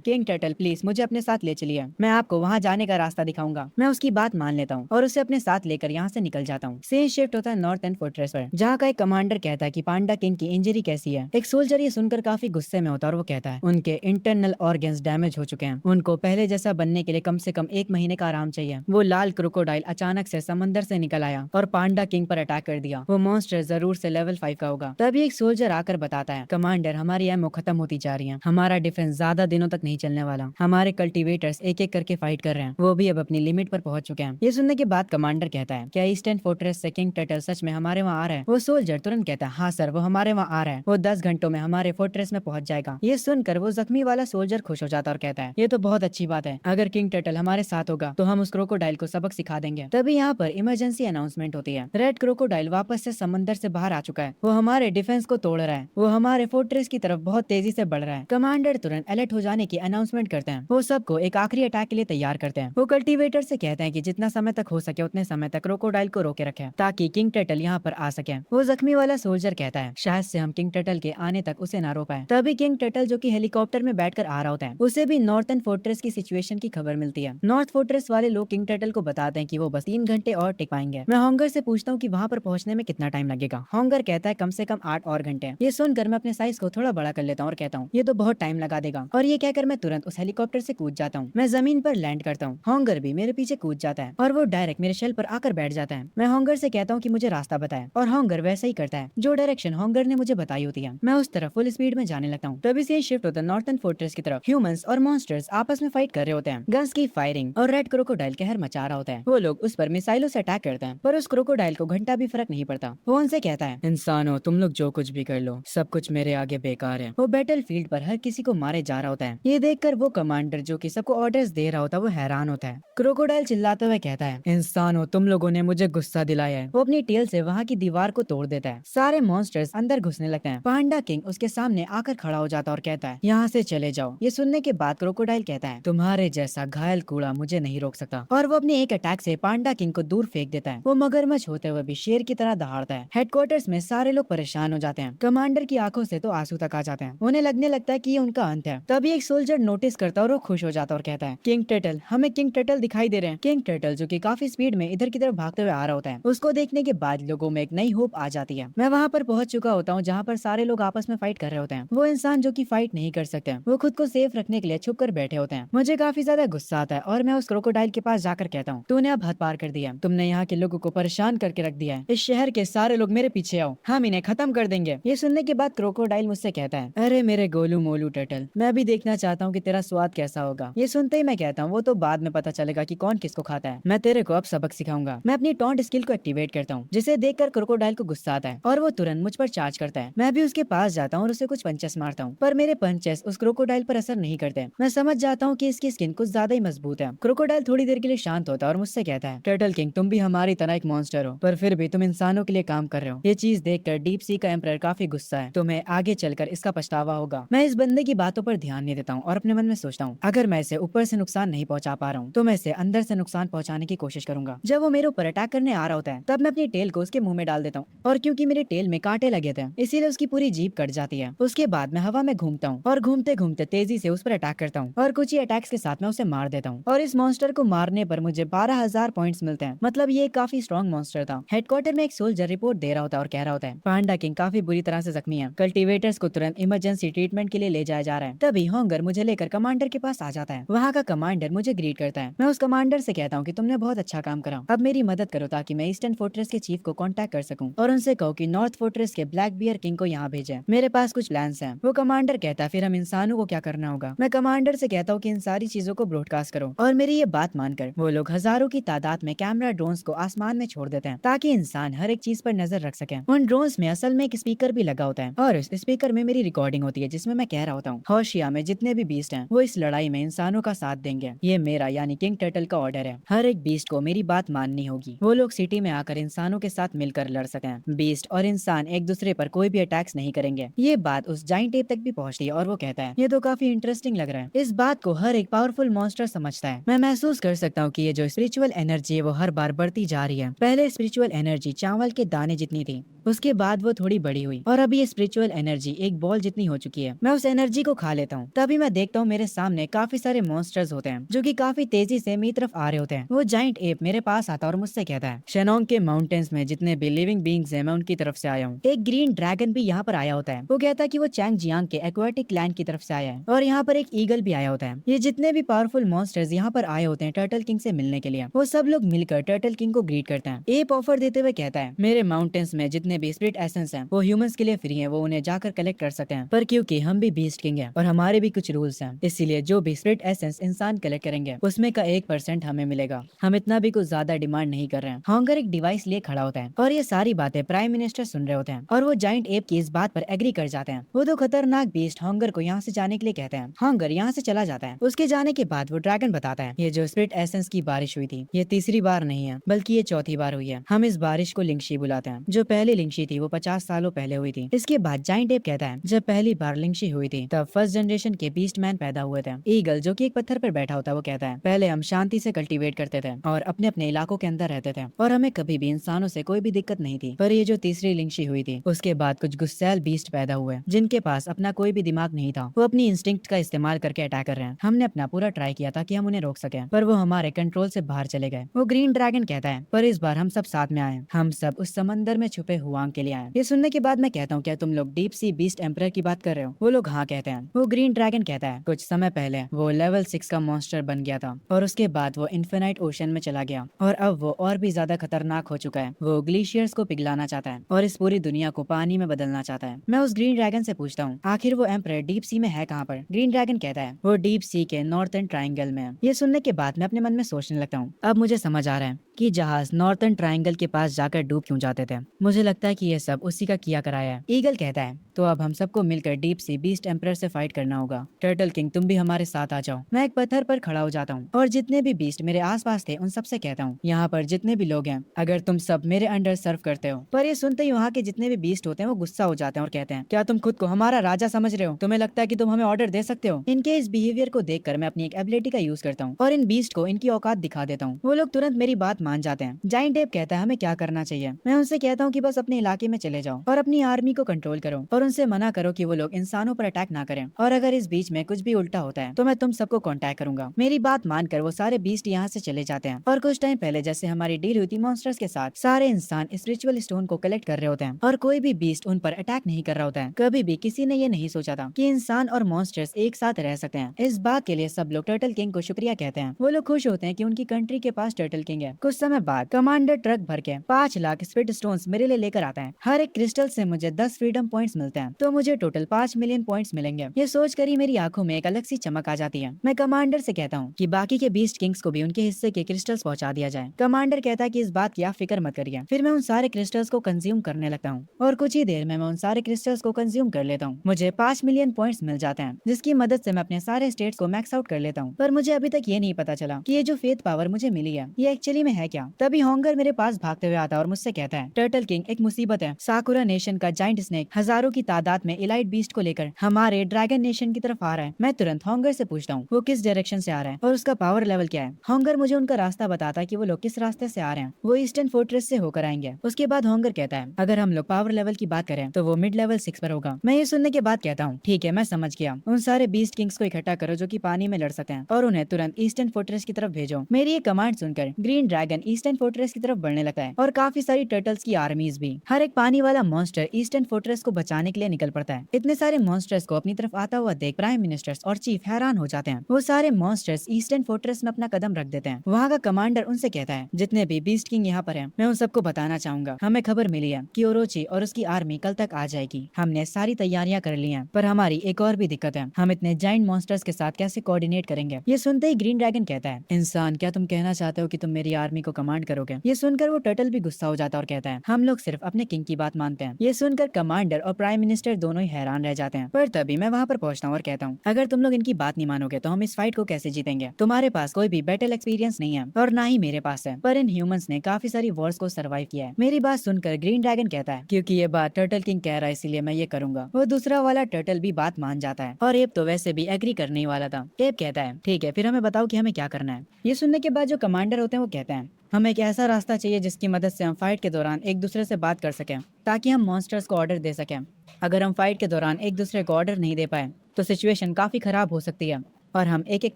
किंग टर्टल प्लीज मुझे अपने साथ ले चलिए, मैं आपको वहाँ जाने का रास्ता दिखाऊंगा। मैं उसकी बात मान लेता हूँ और उसे अपने साथ लेकर यहाँ से निकल जाता हूँ। सीन शिफ्ट होता है नॉर्थर्न फोर्ट्रेस पर, जहाँ का एक कमांडर कहता है कि पांडा किंग की इंजरी कैसी है। एक सोल्जर ये सुनकर काफी गुस्से में होता है और वो कहता है, उनके इंटरनल ऑर्गन्स डैमेज हो चुके हैं, उनको पहले जैसा बनने के लिए कम से कम 1 महीने का आराम चाहिए। वो लाल क्रोकोडाइल अचानक से समंदर से निकल आया और पांडा किंग पर अटैक कर दिया। वो मॉन्स्टर जरूर से लेवल 5 का होगा। तभी एक सोल्जर आकर बताता है, कमांडर हमारी एमओ खत्म होती जा रही है, हमारा डिफेंस ज्यादा दिनों तक नहीं चलने वाला, हमारे कल्टीवेटर्स एक एक करके फाइट कर रहे हैं, वो भी अब अपनी लिमिट पर पहुंच चुके हैं। ये सुनने के बाद कमांडर कहता है, क्या ईस्टर्न फोर्ट्रेस से किंग टर्टल सच में हमारे वहाँ आ रहा है? वो सोल्जर तुरंत कहता है, हाँ सर, वो हमारे वहाँ आ रहा है, वो 10 घंटों में हमारे फोर्ट्रेस में पहुंच जाएगा। ये सुनकर वो जख्मी वाला सोल्जर खुश हो जाता और कहता है, ये तो बहुत अच्छी बात है, अगर किंग टर्टल हमारे साथ होगा तो हम उस क्रोकोडाइल को सबक सिखा देंगे। तभी यहाँ पर इमरजेंसी अनाउंसमेंट होती है। रेड क्रोकोडाइल वापस से समंदर से बाहर आ चुका है। वो हमारे डिफेंस को तोड़ रहा है, वो हमारे फोर्ट्रेस की तरफ बहुत तेजी से बढ़ रहा है। कमांडर तुरंत अलर्ट हो जाने की अनाउंसमेंट करते हैं। वो सबको एक आखिरी अटैक के लिए तैयार करते हैं। वो कल्टीवेटर से कहते हैं कि जितना समय तक हो सके उतने समय तक क्रोकोडाइल को रोके रखे ताकि किंग टर्टल यहाँ पर आ सके। वो जख्मी वाला सोल्जर कहता है, शायद से हम किंग टर्टल के आने तक उसे ना रोक पाए। तभी किंग टर्टल जो कि हेलीकॉप्टर में बैठकर आ रहा होता है, उसे भी नॉर्थर्न फोर्ट्रेस की सिचुएशन की खबर मिलती है। नॉर्थ फोर्ट्रेस वाले लोग किंग टर्टल को बताते हैं कि वो बस 3 घंटे और टिक पाएंगे। मैं हॉन्गर से पूछता हूँ कि वहाँ पर पहुंचने में कितना टाइम लगेगा। हॉन्गर कहता है कम से कम 8 और घंटे। ये सुनकर मैं अपने साइज को थोड़ा बड़ा कर लेता हूँ और कहता हूँ, ये तो बहुत टाइम लगा देगा। और ये कहकर मैं तुरंत उस हेलीकॉप्टर से कूद जाता हूँ। मैं जमीन पर लैंड करता हूँ। हॉन्गर भी मेरे पीछे कूद जाता है और वो डायरेक्ट मेरे शेल पर आकर बैठ जाता है। मैं हॉन्गर से कहता हूँ कि मुझे रास्ता बताए और हॉन्गर वैसा ही करता है जो डायरेक्शन हॉन्गर ने मुझे बताई होती है। मैं उस तरफ फुल स्पीड में जाने लगता हूँ। तभी से शिफ्ट होता है नॉर्थर्न फोर्ट्रेस की तरफ। ह्यूमंस और मॉन्स्टर्स आपस में फाइट कर रहे होते हैं। गन्स की फायरिंग और रेड क्रोकोडाइल कहर मचा रहा होता है। वो लोग उस पर मिसाइलों से अटैक करते हैं, पर उस क्रोकोडाइल को घंटा भी फर्क नहीं पड़ता। वो उनसे कहता है, इंसानों तुम लोग जो कुछ भी कर लो सब कुछ मेरे आगे बेकार है। वो बैटल फील्ड पर हर किसी को मारे जा रहा होता है। ये देखकर वो कमांडर जो कि सबको ऑर्डर्स दे रहा होता है वो हैरान होता है। क्रोकोडाइल चिल्लाते हुए कहता है, इंसानों तुम लोगों ने मुझे गुस्सा दिलाया है। वो अपनी टेल से वहाँ की दीवार को तोड़ देता है। सारे मॉन्स्टर्स अंदर घुसने लगते हैं। पांडा किंग उसके सामने आकर खड़ा हो जाता है और कहता है, यहाँ से चले जाओ। ये सुनने के बाद क्रोकोडाइल कहता है, तुम्हारे जैसा घायल कूड़ा मुझे नहीं रोक सकता, और वो अपने एक अटैक से पांडा किंग को दूर फेंक देता है। वो मगरमच्छ होते हुए भी शेर की तरह दहाड़ता है। हेडक्वार्टर्स में सारे लोग परेशान हो जाते हैं। कमांडर की आंखों से तो आंसू तक आ जाते हैं। उन्हें लगने लगता है कि ये उनका अंत है। तभी एक सोल्जर नोटिस करता है और वो खुश हो जाता है और कहता है, किंग टर्टल, हमें किंग टर्टल दिखाई दे रहे हैं। किंग टर्टल जो कि काफी स्पीड में इधर की तरफ भागते हुए आ रहा होता है, उसको देखने के बाद लोगों में एक नई होप आ जाती है। मैं वहाँ पर पहुंच चुका होता हूँ जहाँ पर सारे लोग आपस में फाइट कर रहे होते हैं। वो इंसान जो कि फाइट नहीं कर सकते, वो खुद को सेफ रखने के लिए छुप कर बैठे होते हैं। मुझे काफी ज्यादा गुस्सा आता है और मैं उस क्रोकोडाइल के पास जाकर कहता हूँ, तूने अब हद पार कर दिया। तुमने यहाँ के लोगों को परेशान करके रख दिया है। इस शहर के सारे लोग मेरे पीछे आओ, हम इन्हें खत्म कर देंगे। ये सुनने के बाद क्रोकोडाइल मुझसे कहता है, अरे मेरे गोलू मोलू टर्टल, मैं भी देखना चाहता हूँ कि तेरा स्वाद कैसा होगा। ये सुनते ही मैं कहता हूँ, वो तो बाद में पता चलेगा कि कौन किसको खाता है। मैं तेरे को अब सबक सिखाऊंगा। मैं अपनी टॉन्ट स्किल को एक्टिवेट करता हूँ, जिसे देखकर क्रोकोडाइल को गुस्सा आता है और वो तुरंत मुझ पर चार्ज करता है। मैं भी उसके पास जाता हूँ और उसे कुछ पंचेस मारता हूँ, पर मेरे पंचेस उस क्रोकोडाइल पर असर नहीं करते। मैं समझ जाता हूँ कि इसकी स्किन कुछ ज्यादा ही मजबूत है। क्रोकोडाइल थोड़ी देर के लिए शांत होता है और मुझसे कहता है, टर्टल किंग, तुम भी हमारी तरह एक मॉन्स्टर हो, पर फिर भी तुम इंसानों के लिए काम कर रहे हो। ये चीज देखकर डीप सी का एम्परर काफी गुस्सा है। तुम्हें आगे चलकर इसका पछतावा होगा। मैं इस बंदे की बातों पर ध्यान नहीं देता हूँ और अपने मन में सोचता हूँ, अगर मैं इसे ऊपर से नुकसान नहीं पहुंचा पा रहा हूँ तो मैं इसे अंदर से नुकसान पहुंचाने की कोशिश करूंगा। जब वो मेरे ऊपर अटैक करने आ रहा होता है तब मैं अपनी टेल को उसके मुंह में डाल देता हूँ, और क्योंकि मेरे टेल में कांटे लगे थे इसीलिए उसकी पूरी जीभ कट जाती है। उसके बाद मैं हवा में घूमता हूँ और घूमते घूमते तेजी से उस पर अटैक करता हूँ, और कुछ ही अटैक्स के साथ मैं उसे मार देता हूँ। और इस मॉन्स्टर को मारने पर मुझे 12,000 पॉइंट्स मिलते हैं। मतलब ये काफी स्ट्रॉन्ग मॉन्स्टर था। हेडक्वार्टर में एक सोल्जर रिपोर्ट दे रहा होता है और कह रहा होता है, पांडा किंग काफी बुरी तरह से जख्मी है। कल्टीवेटर्स को तुरंत इमरजेंसी ट्रीटमेंट के लिए ले जाया जा रहा है। तभी होंगर मुझे लेकर कमांडर के पास आ जाता है। वहाँ का कमांडर मुझे ग्रीट करता है। मैं उस कमांडर से कहता हूँ कि तुमने बहुत अच्छा काम करा, अब मेरी मदद करो ताकि मैं ईस्टर्न फोर्ट्रेस के चीफ को कांटेक्ट कर सकूं और उनसे कहो कि नॉर्थ फोर्ट्रेस के ब्लैक बियर किंग को यहाँ भेजे। मेरे पास कुछ प्लान्स हैं। वो कमांडर कहता है, फिर हम इंसानों को क्या करना होगा? मैं कमांडर से कहता हूँ कि इन सारी चीजों को ब्रॉडकास्ट करो, और मेरी ये बात मानकर वो लोग हजारों की तादाद में कैमरा ड्रोन्स को आसमान में छोड़ देते हैं ताकि इंसान हर एक चीज पर नजर रख सके। उन ड्रोन्स में असल में एक स्पीकर भी लगा होता है और इस स्पीकर में मेरी रिकॉर्डिंग होती है जिसमें मैं कह रहा होता हूँ, होशिया में जितने भी बीस्ट हैं वो इस लड़ाई में इंसानों का साथ देंगे। ये मेरा यानी किंग टर्टल का ऑर्डर है। हर एक बीस्ट को मेरी बात माननी होगी। वो लोग सिटी में आकर इंसानों के साथ मिलकर लड़ सकें। बीस्ट और इंसान एक दूसरे पर कोई भी अटैक्स नहीं करेंगे। ये बात उस जाइंट एप तक भी पहुंचती है और वो कहता है, ये तो काफी इंटरेस्टिंग लग रहा है। इस बात को हर एक पावरफुल मॉन्स्टर समझता है। मैं महसूस कर सकता हूँ कि ये जो स्पिरिचुअल एनर्जी है वो हर बार बढ़ती जा रही है। पहले स्पिरिचुअल एनर्जी चावल के दाने जितनी थी, उसके बाद वो थोड़ी बड़ी हुई और अभी ये स्पिरिचुअल एनर्जी एक बॉल जितनी हो चुकी है। मैं उस एनर्जी को खा लेता हूँ। तभी मैं देखता हूँ मेरे सामने काफी सारे मॉन्स्टर्स होते हैं जो कि काफी तेजी से मेरी तरफ आ रहे होते हैं। वो जाइंट एप मेरे पास आता है और मुझसे कहता है, शेनोंग के माउंटेन्स में जितने भी लिविंग बींग्स हैं मैं उनकी तरफ से आया हूँ। एक ग्रीन ड्रैगन भी यहाँ पर आया होता है। वो कहता है कि वो चैंग जियांग के एक्वाटिक लैंड की तरफ से आया है, और यहाँ पर एक ईगल भी आया होता है। ये जितने भी पावरफुल मॉन्स्टर्स यहाँ पर आए होते हैं टर्टल किंग से मिलने के लिए, वो सब लोग मिलकर टर्टल किंग को ग्रीट करते हैं। एप ऑफर देते हुए कहता है, मेरे माउंटेन्स में जितने भी स्पिरिट एसेंस हैं वो ह्यूमंस के लिए फ्री हैं, वो उन्हें जाकर कलेक्ट कर सकते हैं। पर क्योंकि हम भी बीस्ट किंग हैं और हमारे भी कुछ रूल्स हैं, इसीलिए जो भी स्पिरिट एसेंस इंसान कलेक्ट करेंगे उसमें का 1% हमें मिलेगा। हम इतना भी कुछ ज्यादा डिमांड नहीं कर रहे हैं। हॉन्गर एक डिवाइस लिए खड़ा होता है और ये सारी बातें प्राइम मिनिस्टर सुन रहे होते हैं, और वो जाइंट एप की इस बात पर एग्री कर जाते हैं। वो तो खतरनाक बीस्ट हॉन्गर को यहाँ से जाने के लिए कहते हैं। हॉन्गर यहाँ से चला जाता है। उसके जाने के बाद वो ड्रैगन बताता है, ये जो स्पिरिट एसेंस की बारिश हुई थी ये तीसरी बार नहीं है बल्कि ये चौथी बार हुई है। हम इस बारिश को लिंगशी बुलाते हैं। जो पहली लिंगशी थी वो 50 सालों पहले हुई थी। इसके बाद जाइंट एप कहता है, जब पहली बार लिंगशी हुई थी तब फर्स्ट जनरेशन के बीस्ट मैन पैदा हुए थे। ईगल जो कि एक पत्थर पर बैठा होता है वो कहता है, पहले हम शांति से कल्टीवेट करते थे और अपने अपने इलाकों के अंदर रहते थे और हमें कभी भी इंसानों से कोई भी दिक्कत नहीं थी। पर ये जो तीसरी लिंगशी हुई थी उसके बाद कुछ गुस्सैल बीस्ट पैदा हुए जिनके पास अपना कोई भी दिमाग नहीं था। वो अपनी इंस्टिंक्ट का इस्तेमाल करके अटैक कर रहे हैं। हमने अपना पूरा ट्राई किया था कि हम उन्हें रोक सके, पर वो हमारे कंट्रोल से बाहर चले गए। वो ग्रीन ड्रैगन कहता है, पर इस बार हम सब साथ में आए। हम सब उस समंदर में छुपे हुआंग के लिए आए। ये सुनने के बाद मैं कहता हूँ, क्या तुम लोग डीप सी बीस्ट एम्परर की बात कर रहे हो? वो लोग हाँ कहते हैं। वो ग्रीन ड्रैगन कहता है, कुछ समय पहले वो लेवल 6 का मॉन्स्टर बन गया था और उसके बाद वो इन्फिनाइट ओशन में चला गया और अब वो और भी ज्यादा खतरनाक हो चुका है। वो ग्लेशियर्स को पिघलाना चाहता है और इस पूरी दुनिया को पानी में बदलना चाहता है। मैं उस ग्रीन ड्रैगन से पूछता हूँ, आखिर वो एम्परर डीप सी में है कहाँ पर? ग्रीन ड्रैगन कहता है, वो डीप सी के नॉर्थर्न ट्राइंगल में है। ये सुनने के बाद मैं अपने मन में सोचने लगता हूँ, अब मुझे समझ आ रहा है कि जहाज नॉर्थर्न ट्राइंगल के पास जाकर डूब क्यों जाते थे। मुझे लगता है कि ये सब उसी का किया कराया है। ईगल कहता है, तो अब हम सबको मिलकर डीप सी बीस्ट एम्परर से फाइट करना होगा। टर्टल किंग तुम भी हमारे साथ आ जाओ। मैं एक पत्थर पर खड़ा हो जाता हूँ और जितने भी बीस्ट मेरे आसपास थे उन सबसे कहता हूँ, यहाँ पर जितने भी लोग हैं अगर तुम सब मेरे अंडर सर्व करते हो। पर ये सुनते ही वहाँ के जितने भी बीस्ट होते हैं वो गुस्सा हो जाते हैं और कहते हैं, क्या तुम खुद को हमारा राजा समझ रहे हो? तुम्हें लगता है कि तुम हमें ऑर्डर दे सकते हो? इनके इस बिहेवियर को देखकर मैं अपनी एक एबिलिटी का यूज करता हूँ और इन बीस्ट को इनकी औकात दिखा देता हूँ। वो लोग तुरंत मेरी बात मान जाते हैं। जाइंट एप कहता है हमें क्या करना चाहिए। मैं उनसे कहता हूँ कि बस अपने इलाके में चले जाओ और अपनी आर्मी को कंट्रोल करो और उनसे मना करो कि वो लोग इंसानों पर अटैक ना करें, और अगर इस बीच में कुछ भी उल्टा होता है तो मैं तुम सबको कांटेक्ट करूंगा। मेरी बात मानकर वो सारे बीस्ट यहाँ से चले जाते हैं और कुछ टाइम पहले जैसे हमारी डील हुई थी मॉन्स्टर्स के साथ, सारे इंसान इस रिचुअल स्टोन को कलेक्ट कर रहे होते हैं और कोई भी बीस्ट उन पर अटैक नहीं कर रहा होता है। कभी भी किसी ने ये नहीं सोचा था कि इंसान और मॉन्स्टर्स एक साथ रह सकते हैं। इस बात के लिए सब लोग टर्टल किंग को शुक्रिया कहते हैं। वो लोग खुश होते हैं कि उनकी कंट्री के पास टर्टल किंग है। कुछ समय बाद कमांडर ट्रक भर के 5 लाख स्पिट स्टोन्स मेरे लिए लेकर आता है। हर एक क्रिस्टल से मुझे 10 फ्रीडम पॉइंट्स मिलते हैं, तो मुझे टोटल 5 मिलियन पॉइंट्स मिलेंगे। ये सोचकर ही मेरी आंखों में एक अलग सी चमक आ जाती है। मैं कमांडर से कहता हूँ कि बाकी के बीस्ट किंग्स को भी उनके हिस्से के क्रिस्टल्स पहुंचा दिया जाए। कमांडर कहता है कि इस बात की आप फिक्र मत करिए। फिर मैं उन सारे क्रिस्टल्स को कंज्यूम करने लगता हूँ और कुछ ही देर में मैं उन सारे क्रिस्टल्स को कंज्यूम कर लेता हूँ। मुझे 5 मिलियन पॉइंट्स मिल जाते हैं, जिसकी मदद से मैं अपने सारे स्टेट्स को मैक्स आउट कर लेता हूँ। पर मुझे अभी तक ये नहीं पता चला कि ये जो फेथ पावर मुझे मिली है ये एक्चुअली में है क्या। तभी होंगर मेरे पास भागते हुए आता है और मुझसे कहता है, टर्टल किंग एक मुसीबत है। साकुरा नेशन का जाइंट स्नेक हजारों की तादाद में इलाइट बीस्ट को लेकर हमारे ड्रैगन नेशन की तरफ आ रहा है। मैं तुरंत होंगर से पूछता हूँ वो किस डायरेक्शन से आ रहा है और उसका पावर लेवल क्या है। होंगर मुझे उनका रास्ता बताता है कि वो लोग किस रास्ते से आ रहे हैं। वो ईस्टर्न फोर्ट्रेस से होकर आएंगे। उसके बाद होंगर कहता है अगर हम लोग पावर लेवल की बात करें तो वो मिड लेवल 6 पर होगा। मैं ये सुनने के बाद कहता हूँ ठीक है, मैं समझ गया। उन सारे बीस्ट किंग्स को इकट्ठा करो जो कि पानी में लड़ सकते हैं और उन्हें तुरंत ईस्टर्न फोर्ट्रेस की तरफ भेजो। मेरी ये कमांड सुनकर ग्रीन ड्रैगन ईस्टर्न फोर्ट्रेस की तरफ बढ़ने लगता है और काफी सारी टर्टल्स की आर्मीज भी। हर एक पानी वाला मॉन्स्टर ईस्टर्न फोर्ट्रेस को बचाने के लिए निकल पड़ता है। इतने सारे मॉन्स्टर्स को अपनी तरफ आता हुआ देख प्राइम मिनिस्टर्स और चीफ हैरान हो जाते हैं। वो सारे मॉन्स्टर्स ईस्टर्न फोर्ट्रेस में अपना कदम रख देते हैं। वहाँ का कमांडर उनसे कहता है जितने भी बीस्ट किंग यहाँ पर हैं, मैं उन सबको बताना चाहूंगा हमें खबर मिली है कि ओरोची और उसकी आर्मी कल तक आ जाएगी। हमने सारी तैयारियां कर ली हैं, पर हमारी एक और भी दिक्कत है, हम इतने जाइंट मॉन्स्टर्स के साथ कैसे कोऑर्डिनेट करेंगे। ये सुनते ही ग्रीन ड्रैगन कहता है, इंसान क्या तुम कहना चाहते हो कि तुम मेरी आर्मी को कमांड करोगे? ये सुनकर वो टर्टल भी गुस्सा हो जाता है और कहता है हम लोग सिर्फ अपने किंग की बात मानते हैं। ये सुनकर कमांडर और प्राइम मिनिस्टर दोनों ही हैरान रह जाते हैं। पर तभी मैं वहाँ पर पहुंचता हूँ और कहता हूँ अगर तुम लोग इनकी बात नहीं मानोगे तो हम इस फाइट को कैसे जीतेंगे? तुम्हारे पास कोई भी बैटल एक्सपीरियंस नहीं है और ना ही मेरे पास है, पर इन ह्यूमंस ने काफी सारी वॉर्स को सर्वाइव किया है। मेरी बात सुनकर ग्रीन ड्रैगन कहता है क्योंकि ये बात टर्टल किंग कह रहा है इसीलिए मैं ये करूंगा। वो दूसरा वाला टर्टल भी बात मान जाता है और एब तो वैसे भी एग्री करने ही वाला था। एब कहता है ठीक है, फिर हमें बताओ कि हमें क्या करना है। ये सुनने के बाद जो कमांडर होते हैं वो कहते हैं हमें एक ऐसा रास्ता चाहिए जिसकी मदद से हम फाइट के दौरान एक दूसरे से बात कर सकें ताकि हम मॉन्स्टर्स को ऑर्डर दे सकें। अगर हम फाइट के दौरान एक दूसरे को ऑर्डर नहीं दे पाए तो सिचुएशन काफी खराब हो सकती है और हम एक एक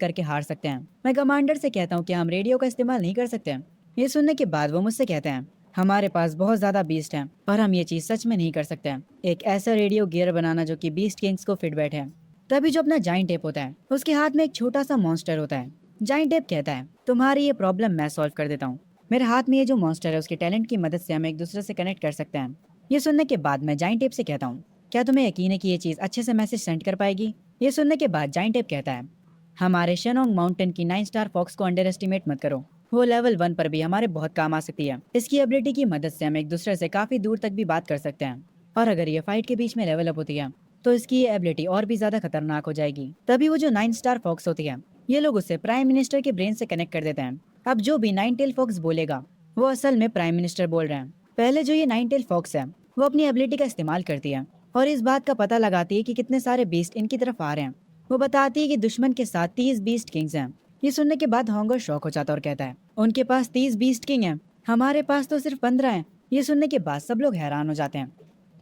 करके हार सकते हैं। मैं कमांडर से कहता हूँ कि हम रेडियो का इस्तेमाल नहीं कर सकते। ये सुनने के बाद वो मुझसे कहते हैं हमारे पास बहुत ज्यादा बीस्ट हैं पर हम ये चीज सच में नहीं कर सकते। एक ऐसा रेडियो गियर बनाना जो कि बीस्ट किंग्स को फिट बैठे। तभी जो अपना जाइंट टेप होता है उसके हाथ में एक छोटा सा मॉन्स्टर होता है। जाइंट टेप कहता है तुम्हारी ये प्रॉब्लम मैं सॉल्व कर देता हूँ। मेरे हाथ में ये जो मॉन्स्टर है उसके टैलेंट की मदद से हम एक दूसरे से कनेक्ट कर सकते हैं। ये सुनने के बाद मैं जाइंट टेप से कहता हूँ क्या तुम्हें यकीन है कि ये चीज अच्छे से मैसेज सेंड कर पाएगी? ये सुनने के बाद जाइंट टेप कहता है हमारे शेनोंग माउंटेन की 9 स्टार फॉक्स को अंडर एस्टिमेट मत करो, वो लेवल 1 पर भी हमारे बहुत काम आ सकती है। इसकी एबिलिटी की मदद से हम एक दूसरे से काफी दूर तक भी बात कर सकते हैं और अगर ये फाइट के बीच में लेवल अप होती है तो इसकी ये एबिलिटी और भी ज्यादा खतरनाक हो जाएगी। तभी वो जो 9 स्टार फॉक्स होती है ये लोग उससे प्राइम मिनिस्टर के ब्रेन से कनेक्ट कर देते हैं। अब जो भी 9 टेल फॉक्स बोलेगा वो असल में प्राइम मिनिस्टर बोल रहे हैं। पहले जो ये 9 टेल फॉक्स है वो अपनी एबिलिटी का इस्तेमाल करती है और इस बात का पता लगाती है कि कितने सारे बीस्ट इनकी तरफ आ रहे हैं। वो बताती है कि दुश्मन के साथ 30 बीस्ट किंग्स हैं। ये सुनने के बाद होंगर शॉक हो जाता और कहता है उनके पास 30 बीस्ट किंग हैं, हमारे पास तो सिर्फ 15 हैं। ये सुनने के बाद सब लोग हैरान हो जाते हैं।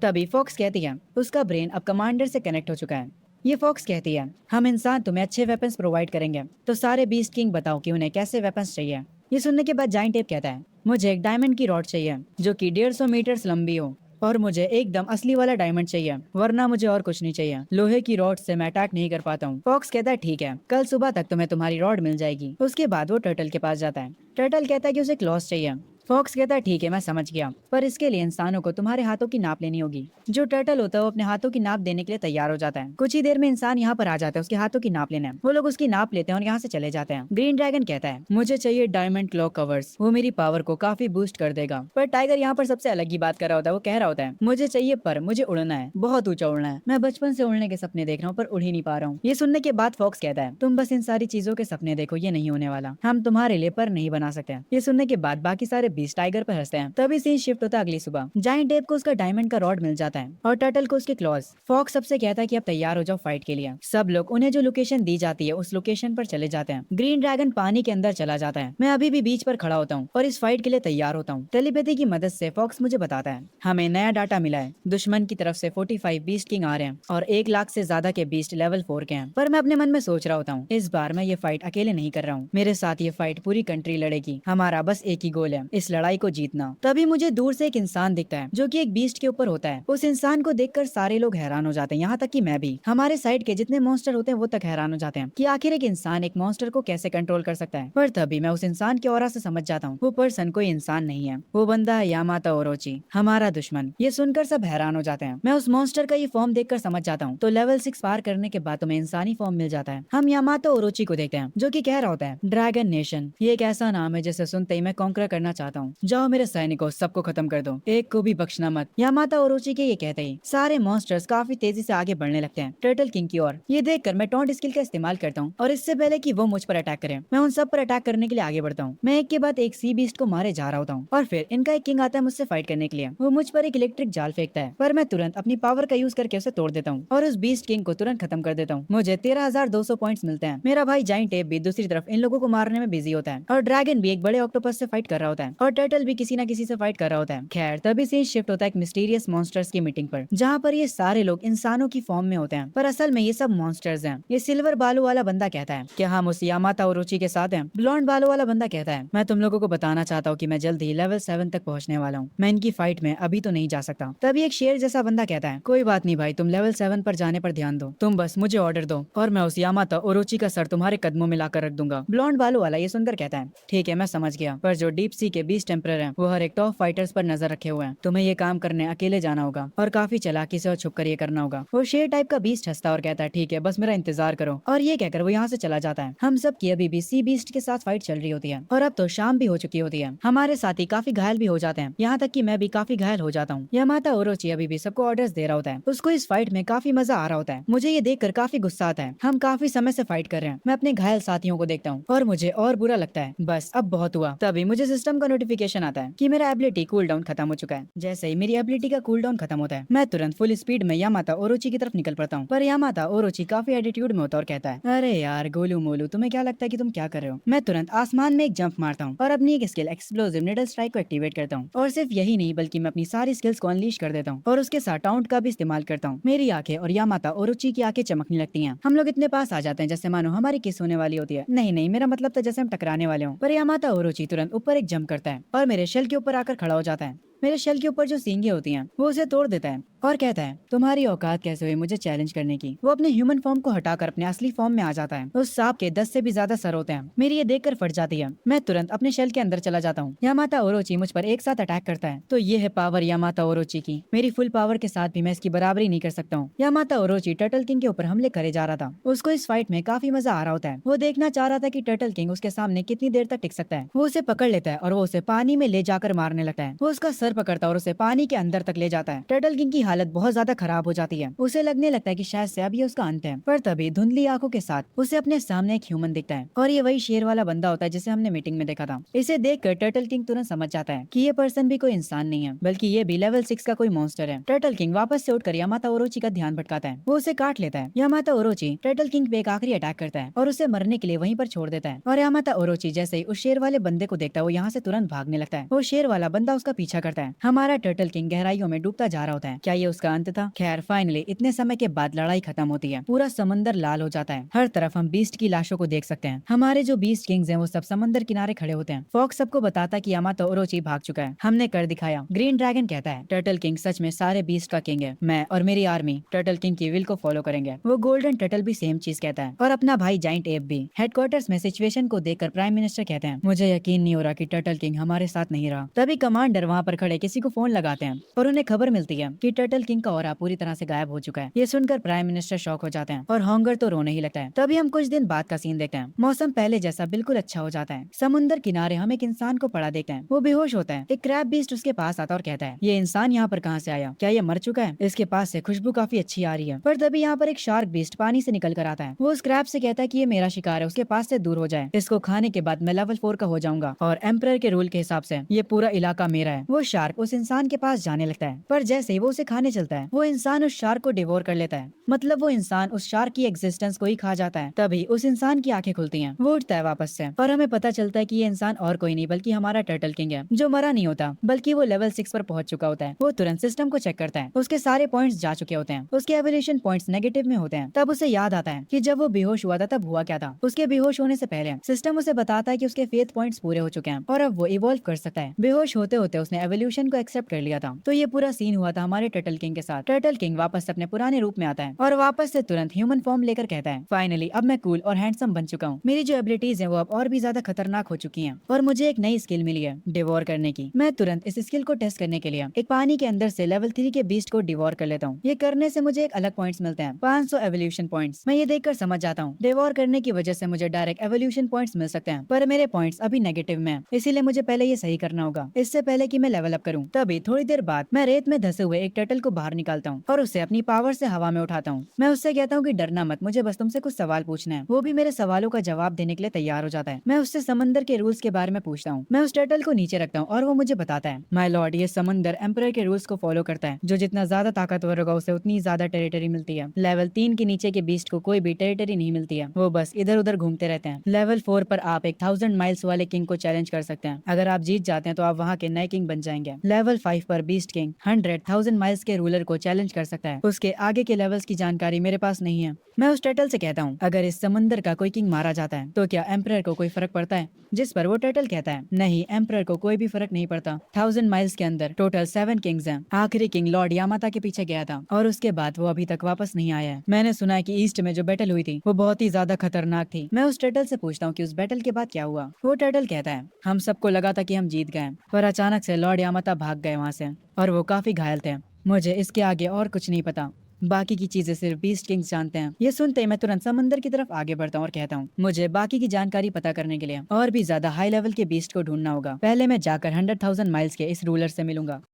तभी फॉक्स कहती है उसका ब्रेन अब कमांडर से कनेक्ट हो चुका है। ये फॉक्स कहती है हम इंसान तुम्हें अच्छे वेपन्स प्रोवाइड करेंगे, तो सारे बीस्ट किंग बताओ कि उन्हें कैसे वेपन्स चाहिए। ये सुनने के बाद जाइंट टेप कहता है मुझे एक डायमंड की रॉड चाहिए जो कि 150 मीटर्स लंबी हो और मुझे एकदम असली वाला डायमंड चाहिए, वरना मुझे और कुछ नहीं चाहिए। लोहे की रॉड से मैं अटैक नहीं कर पाता हूँ। फॉक्स कहता है ठीक है, कल सुबह तक तुम्हें तुम्हारी रॉड मिल जाएगी। उसके बाद वो टर्टल के पास जाता है। टर्टल कहता है कि उसे क्लॉस चाहिए फॉक्स कहता है ठीक है मैं समझ गया, पर इसके लिए इंसानों को तुम्हारे हाथों की नाप लेनी होगी। जो टर्टल होता है वो अपने हाथों की नाप देने के लिए तैयार हो जाता है। कुछ ही देर में इंसान यहाँ पर आ जाता है उसके हाथों की नाप लेने। वो लोग उसकी नाप लेते हैं और यहाँ से चले जाते हैं। ग्रीन ड्रैगन कहता है मुझे चाहिए डायमंड क्लॉ कवर्स, वो मेरी पावर को काफी बूस्ट कर देगा। पर टाइगर यहाँ पर सबसे अलग ही बात कर रहा होता है। वो कह रहा होता है मुझे चाहिए पर मुझे उड़ना है, बहुत ऊंचा उड़ना है। मैं बचपन से उड़ने के सपने देख रहा हूँ पर उड़ ही नहीं पा रहा हूँ। ये सुनने के बाद फॉक्स कहता है तुम बस इन सारी चीजों के सपने देखो, ये नहीं होने वाला, हम तुम्हारे लिए पर नहीं बना सकते। ये सुनने के बाद बाकी सारे बीस्ट टाइगर पर हंसते हैं। तभी सीन शिफ्ट होता है अगली सुबह। जायंट एप को उसका डायमंड का रॉड मिल जाता है और टर्टल को उसके क्लॉज। फॉक्स सबसे कहता है कि अब तैयार हो जाओ फाइट के लिए। सब लोग उन्हें जो लोकेशन दी जाती है उस लोकेशन पर चले जाते हैं। ग्रीन ड्रैगन पानी के अंदर चला जाता है। मैं अभी भी बीच पर खड़ा होता हूँ और इस फाइट के लिए तैयार होता हूँ। टेलीपैथी की मदद से फॉक्स मुझे बताता है हमें नया डाटा मिला है, दुश्मन की तरफ से 45 बीस्ट किंग आ रहे हैं और 1 लाख से ज्यादा के बीस्ट लेवल 4 के हैं। पर मैं अपने मन में सोच रहा होता हूँ इस बार मैं ये फाइट अकेले नहीं कर रहा हूँ, मेरे साथ ये फाइट पूरी कंट्री लड़ेगी। हमारा बस एक ही गोल है, इस लड़ाई को जीतना। तभी मुझे दूर से एक इंसान दिखता है जो कि एक बीस्ट के ऊपर होता है। उस इंसान को देखकर सारे लोग हैरान हो जाते हैं, यहाँ तक कि मैं भी। हमारे साइड के जितने मॉन्स्टर होते हैं वो तक हैरान हो जाते हैं कि आखिर एक इंसान एक मॉन्स्टर को कैसे कंट्रोल कर सकता है। पर तभी मैं उस इंसान की ऑरा से समझ जाता हूँ वो पर्सन कोई इंसान नहीं है, वो बंदा है यामाता ओरोची, हमारा दुश्मन। ये सुनकर सब हैरान हो जाते हैं। मैं उस मॉन्स्टर का ये फॉर्म देखकर समझ जाता हूँ। तो लेवल 6 पार करने के बाद तुम्हें इंसानी फॉर्म मिल जाता है। हम यामाता ओरोची को देखते हैं जो कि कह रहा होता है ड्रैगन नेशन, ये एक ऐसा नाम है जिसे सुनते ही मैं कॉन्कर करना चाहता हूँ। जाओ मेरे सैनिकों, सबको खत्म कर दो, एक को भी बख्शना मत। यामाता ओरोची के ये कहते ही सारे मॉन्स्टर्स काफी तेजी से आगे बढ़ने लगते हैं टर्टल किंग की ओर। ये देखकर मैं टॉन्ट स्किल का इस्तेमाल करता हूँ और इससे पहले कि वो मुझ पर अटैक करे मैं उन सब पर अटैक करने के लिए आगे बढ़ता हूँ। मैं एक के बाद एक सी बीस्ट को मारे जा रहा होता हूँ और फिर इनका एक किंग आता है मुझसे फाइट करने के लिए। वो मुझ पर एक इलेक्ट्रिक जाल फेंकता है पर मैं तुरंत अपनी पावर का यूज करके उसे तोड़ देता हूँ और उस बीस्ट किंग को तुरंत खत्म कर देता हूँ। मुझे 13,200 पॉइंट्स मिलते हैं। मेरा भाई जाइंट एप भी दूसरी तरफ इन लोगों को मारने में बिजी होता है और ड्रैगन भी एक बड़े ऑक्टोपस से फाइट कर रहा होता है और टर्टल भी किसी न किसी से फाइट कर रहा होता है। खैर तभी सीन शिफ्ट होता है एक मिस्टीरियस मॉन्स्टर्स की मीटिंग पर, जहाँ पर ये सारे लोग इंसानों की फॉर्म में होते हैं पर असल में ये सब मॉन्स्टर्स हैं। ये सिल्वर बालू वाला बंदा कहता है कि हम उस यामाता ओरोची के साथ हैं। ब्लॉन्ड बालू वाला बंदा कहता है मैं तुम लोगों को बताना चाहता हूँ कि मैं जल्द ही लेवल 7 तक पहुँचने वाला हूँ, मैं इनकी फाइट में अभी तो नहीं जा सकता। तभी एक शेर जैसा बंदा कहता है कोई बात नहीं भाई, तुम लेवल 7 पर जाने पर ध्यान दो, तुम बस मुझे ऑर्डर दो और मैं उस यामाता ओरोची का सर तुम्हारे कदमों में लाकर रख दूंगा। ब्लॉन्ड बालू वाला ये सुनकर कहता है ठीक है मैं समझ गया, पर जो डीप सी के बीस्ट टेम्परर हैं वो हर एक टॉप फाइटर्स पर नजर रखे हुए हैं, तुम्हें ये काम करने अकेले जाना होगा और काफी चालाकी से और छुप कर ये करना होगा। वो शेर टाइप का बीस्ट हंसता और कहता है ठीक है बस मेरा इंतजार करो, और ये कहकर वो यहाँ से चला जाता है। हम सब की अभी भी सी बीस्ट के साथ फाइट चल रही होती है और अब तो शाम भी हो चुकी होती है। हमारे साथी काफी घायल भी हो जाते हैं, यहाँ तक कि मैं भी काफी घायल हो जाता हूँ। यामाता ओरोची अभी भी सबको ऑर्डर्स दे रहा होता है, उसको इस फाइट में काफी मजा आ रहा होता है। मुझे ये देखकर काफी गुस्सा आता है, हम काफी समय से फाइट कर रहे हैं। मैं अपने घायल साथियों को देखता हूँ और मुझे और बुरा लगता है, बस अब बहुत हुआ। तभी मुझे सिस्टम का नोटिफिकेशन आता है कि मेरा एबिलिटी कूल डाउन खत्म हो चुका है। जैसे ही मेरी एबिलिटी का कूल डाउन खत्म होता है मैं तुरंत फुल स्पीड में यामाता ओरोची की तरफ निकल पड़ता हूँ। पर यामाता ओरोची काफी एटीट्यूड में होता और कहता है अरे यार गोलू मोलू, तुम्हें क्या लगता है कि तुम क्या कर रहे हो। मैं तुरंत आसमान में एक जंप मारता हूँ और अपनी एक स्किल एक्सप्लोसिव निडल स्ट्राइक को एक्टिवेट करता हूँ और सिर्फ यही नहीं बल्कि मैं अपनी सारी स्किल्स को अनलीश कर देता हूँ और उसके साथ टाउंट का भी इस्तेमाल करता हूँ। मेरी आंखें और यामाता ओरोची की आंखें चमकने लगती हैं। हम लोग इतने पास आ जाते हैं जैसे मानो हमारी किस होने वाली होती है। नहीं, मेरा मतलब था जैसे हम टकराने वाले हों। पर यामाता ओरोची तुरंत ऊपर एक जंप करता है और मेरे शेल के ऊपर आकर खड़ा हो जाता है। मेरे शेल के ऊपर जो सींगे होती हैं वो उसे तोड़ देता है और कहता है तुम्हारी औकात कैसे हुई मुझे चैलेंज करने की। वो अपने ह्यूमन फॉर्म को हटाकर अपने असली फॉर्म में आ जाता है। उस सांप के 10 से भी ज्यादा सर होते हैं। मेरी ये देखकर फट जाती है। मैं तुरंत अपने शेल के अंदर चला जाता हूँ। यामाता ओरोची मुझ पर एक साथ अटैक करता है। तो ये है पावर यामाता ओरोची की। मेरी फुल पावर के साथ भी मैं इसकी बराबरी नहीं कर सकता हूँ। यामाता ओरोची टर्टल किंग के ऊपर हमले करे जा रहा था। उसको इस फाइट में काफी मजा आ रहा होता है। वो देखना चाह रहा था कि टर्टल किंग उसके सामने कितनी देर तक टिक सकता है। वो उसे पकड़ लेता है और वो उसे पानी में ले जाकर मारने लगता है। वो उसका सर पकड़ता है और उसे पानी के अंदर तक ले जाता है। टर्टल किंग की हालत बहुत ज्यादा खराब हो जाती है। उसे लगने लगता है कि शायद से अब ये उसका अंत है। पर तभी धुंधली आंखों के साथ उसे अपने सामने एक ह्यूमन दिखता है और ये वही शेर वाला बंदा होता है जिसे हमने मीटिंग में देखा था। इसे देखकर टर्टल किंग तुरंत समझ जाता है कि ये पर्सन भी कोई इंसान नहीं है बल्कि ये भी लेवल 6 का कोई मॉन्स्टर है। टर्टल किंग वापस से उठकर यामाता ओरोची का ध्यान भटकाता है। वो उसे काट लेता है। यामाता ओरोची टर्टल किंग पे एक आखिरी अटैक करता है और उसे मरने के लिए वहीं पर छोड़ देता है। और यामाता ओरोची जैसे ही उस शेर वाले बंदे को देखता है वो यहाँ से तुरंत भागने लगता है। वो शेर वाला बंदा उसका पीछा करता है करता है। हमारा टर्टल किंग गहराइयों में डूबता जा रहा होता है। क्या ये उसका अंत था? खैर फाइनली इतने समय के बाद लड़ाई खत्म होती है। पूरा समंदर लाल हो जाता है। हर तरफ हम बीस्ट की लाशों को देख सकते हैं। हमारे जो बीस्ट किंग्स हैं वो सब समंदर किनारे खड़े होते हैं। फॉक्स सबको बताता कि यामातो ओरोची भाग चुका है, हमने कर दिखाया। ग्रीन ड्रैगन कहता है टर्टल किंग सच में सारे बीस्ट का किंग है। मैं और मेरी आर्मी टर्टल किंग की विल को फॉलो करेंगे। वो गोल्डन टर्टल भी सेम चीज कहता है और अपना भाई जाइंट एप भी। हेडक्वार्टर्स में सिचुएशन को देखकर प्राइम मिनिस्टर कहते हैं मुझे यकीन नहीं हो रहा कि टर्टल किंग हमारे साथ नहीं रहा। तभी कमांडर वहाँ पर खड़े किसी को फोन लगाते हैं और उन्हें खबर मिलती है कि टर्टल किंग का ऑरा पूरी तरह से गायब हो चुका है। ये सुनकर प्राइम मिनिस्टर शॉक हो जाते हैं और हॉन्गर तो रोने ही लगता है। तभी हम कुछ दिन बाद का सीन देखते हैं। मौसम पहले जैसा बिल्कुल अच्छा हो जाता है। समुद्र किनारे हम एक इंसान को पड़ा देखते हैं। वो बेहोश होता है। एक क्रैब बीस्ट उसके पास आता और कहता है ये इंसान यहाँ पर कहाँ से आया? क्या ये मर चुका है? इसके पास से खुशबू काफी अच्छी आ रही है। पर तभी यहाँ पर एक शार्क बीस्ट पानी से निकल कर आता है। वो उस क्रैब से कहता है कि ये मेरा शिकार है, उसके पास से दूर हो जाए। इसको खाने के बाद मैं लेवल 4 का हो जाऊंगा और एम्परर के रूल के हिसाब से ये पूरा इलाका मेरा है। वो शार्क उस इंसान के पास जाने लगता है, पर जैसे ही वो उसे खाने चलता है वो इंसान उस शार्क को डिवोर कर लेता है। मतलब वो इंसान उस शार्क की एग्जिस्टेंस को ही खा जाता है। तभी उस इंसान की आंखें खुलती हैं। वो उठता है वापस से और हमें पता चलता है कि ये इंसान और कोई नहीं बल्कि हमारा टर्टल किंग है, जो मरा नहीं होता बल्कि वो लेवल 6 पर पहुंच चुका होता है। वो तुरंत सिस्टम को चेक करता है। उसके सारे पॉइंट्स जा चुके होते हैं। उसके एवोल्यूशन पॉइंट्स नेगेटिव में होते हैं। तब उसे याद आता है कि जब वो बेहोश हुआ था तब हुआ क्या था। उसके बेहोश होने से पहले सिस्टम उसे बताता है कि उसके फेथ पॉइंट्स पूरे हो चुके हैं और अब वो इवॉल्व कर सकता है। बेहोश होते होते उसने एवोल्यूशन को एक्सेप्ट कर लिया था। तो ये पूरा सीन हुआ था हमारे टर्टल किंग के साथ। टर्टल किंग वापस अपने पुराने रूप में आता है और वापस से तुरंत ह्यूमन फॉर्म लेकर कहता है फाइनली अब मैं कूल और हैंडसम बन चुका हूँ। मेरी जो एबिलिटीज हैं वो अब और भी ज्यादा खतरनाक हो चुकी हैं और मुझे एक नई स्किल मिली है डिवोर करने की। मैं तुरंत इस स्किल को टेस्ट करने के लिए एक पानी के अंदर से लेवल 3 के बीस्ट को डिवोर कर लेता हूँ। ये करने से मुझे एक अलग पॉइंट्स मिलते हैं, 500 एवोल्यूशन पॉइंट्स। मैं ये देखकर समझ जाता हूँ डिवोर करने की वजह से मुझे डायरेक्ट एवोल्यूशन पॉइंट्स मिल सकते हैं, पर मेरे पॉइंट्स अभी नेगेटिव में हैं, इसीलिए मुझे पहले ये सही करना होगा इससे पहले कि मैं लेवल अप करूँ। तभी थोड़ी देर बाद मैं रेत में धसे हुए एक टर्टल को बाहर निकालता हूँ और उसे अपनी पावर से हवा में उठाता हूँ। मैं उससे कहता हूँ कि डरना मत, मुझे बस तुमसे कुछ सवाल पूछना है। वो भी मेरे सवालों का जवाब देने के लिए तैयार हो जाता है। मैं उससे समंदर के रूल्स के बारे में पूछता हूँ। मैं उस टर्टल को नीचे रखता हूँ और वो मुझे बताता है माय लॉर्ड ये समंदर एम्परर के रूल्स को फॉलो करता है। जो जितना ज्यादा ताकतवर होगा उसे उतनी ज्यादा टेरिटरी मिलती है। लेवल 3 के नीचे के बीस्ट को कोई भी टेरिटरी नहीं मिलती है, वो बस इधर उधर घूमते रहते हैं। लेवल 4 पर आप एक 1000 माइल्स वाले किंग को चैलेंज कर सकते हैं। अगर आप जीत जाते हैं तो आप वहाँ के नए किंग बन जाएंगे। लेवल 5 पर बीस्ट किंग 100,000 माइल्स के रूलर को चैलेंज कर सकता है। उसके आगे के लेवल्स की जानकारी मेरे पास नहीं है। मैं उस टर्टल से कहता हूँ अगर इस समंदर का कोई किंग मारा जाता है तो क्या एम्परर को कोई फर्क पड़ता है? जिस पर वो टर्टल कहता है नहीं, एम्परर को कोई भी फर्क नहीं पड़ता। 1000 माइल्स के अंदर टोटल 7 किंग्स हैं। आखिरी किंग लॉर्ड यामाता के पीछे गया था और उसके बाद वो अभी तक वापस नहीं आया है। मैंने सुना है कि ईस्ट में जो बैटल हुई थी वो बहुत ही ज्यादा खतरनाक थी। मैं उस टर्टल से पूछता हूँ कि उस बैटल के बाद क्या हुआ। वो टर्टल कहता है हम सबको लगा था कि हम जीत गए, पर अचानक से लॉर्ड यामाता भाग गए वहाँ से और वो काफी घायल थे। मुझे इसके आगे और कुछ नहीं पता, बाकी की चीजें सिर्फ बीस्ट किंग्स जानते हैं। ये सुनते ही मैं तुरंत समंदर की तरफ आगे बढ़ता हूँ और कहता हूँ मुझे बाकी की जानकारी पता करने के लिए और भी ज्यादा हाई लेवल के बीस्ट को ढूंढना होगा। पहले मैं जाकर 100,000 माइल्स के इस रूलर से मिलूंगा।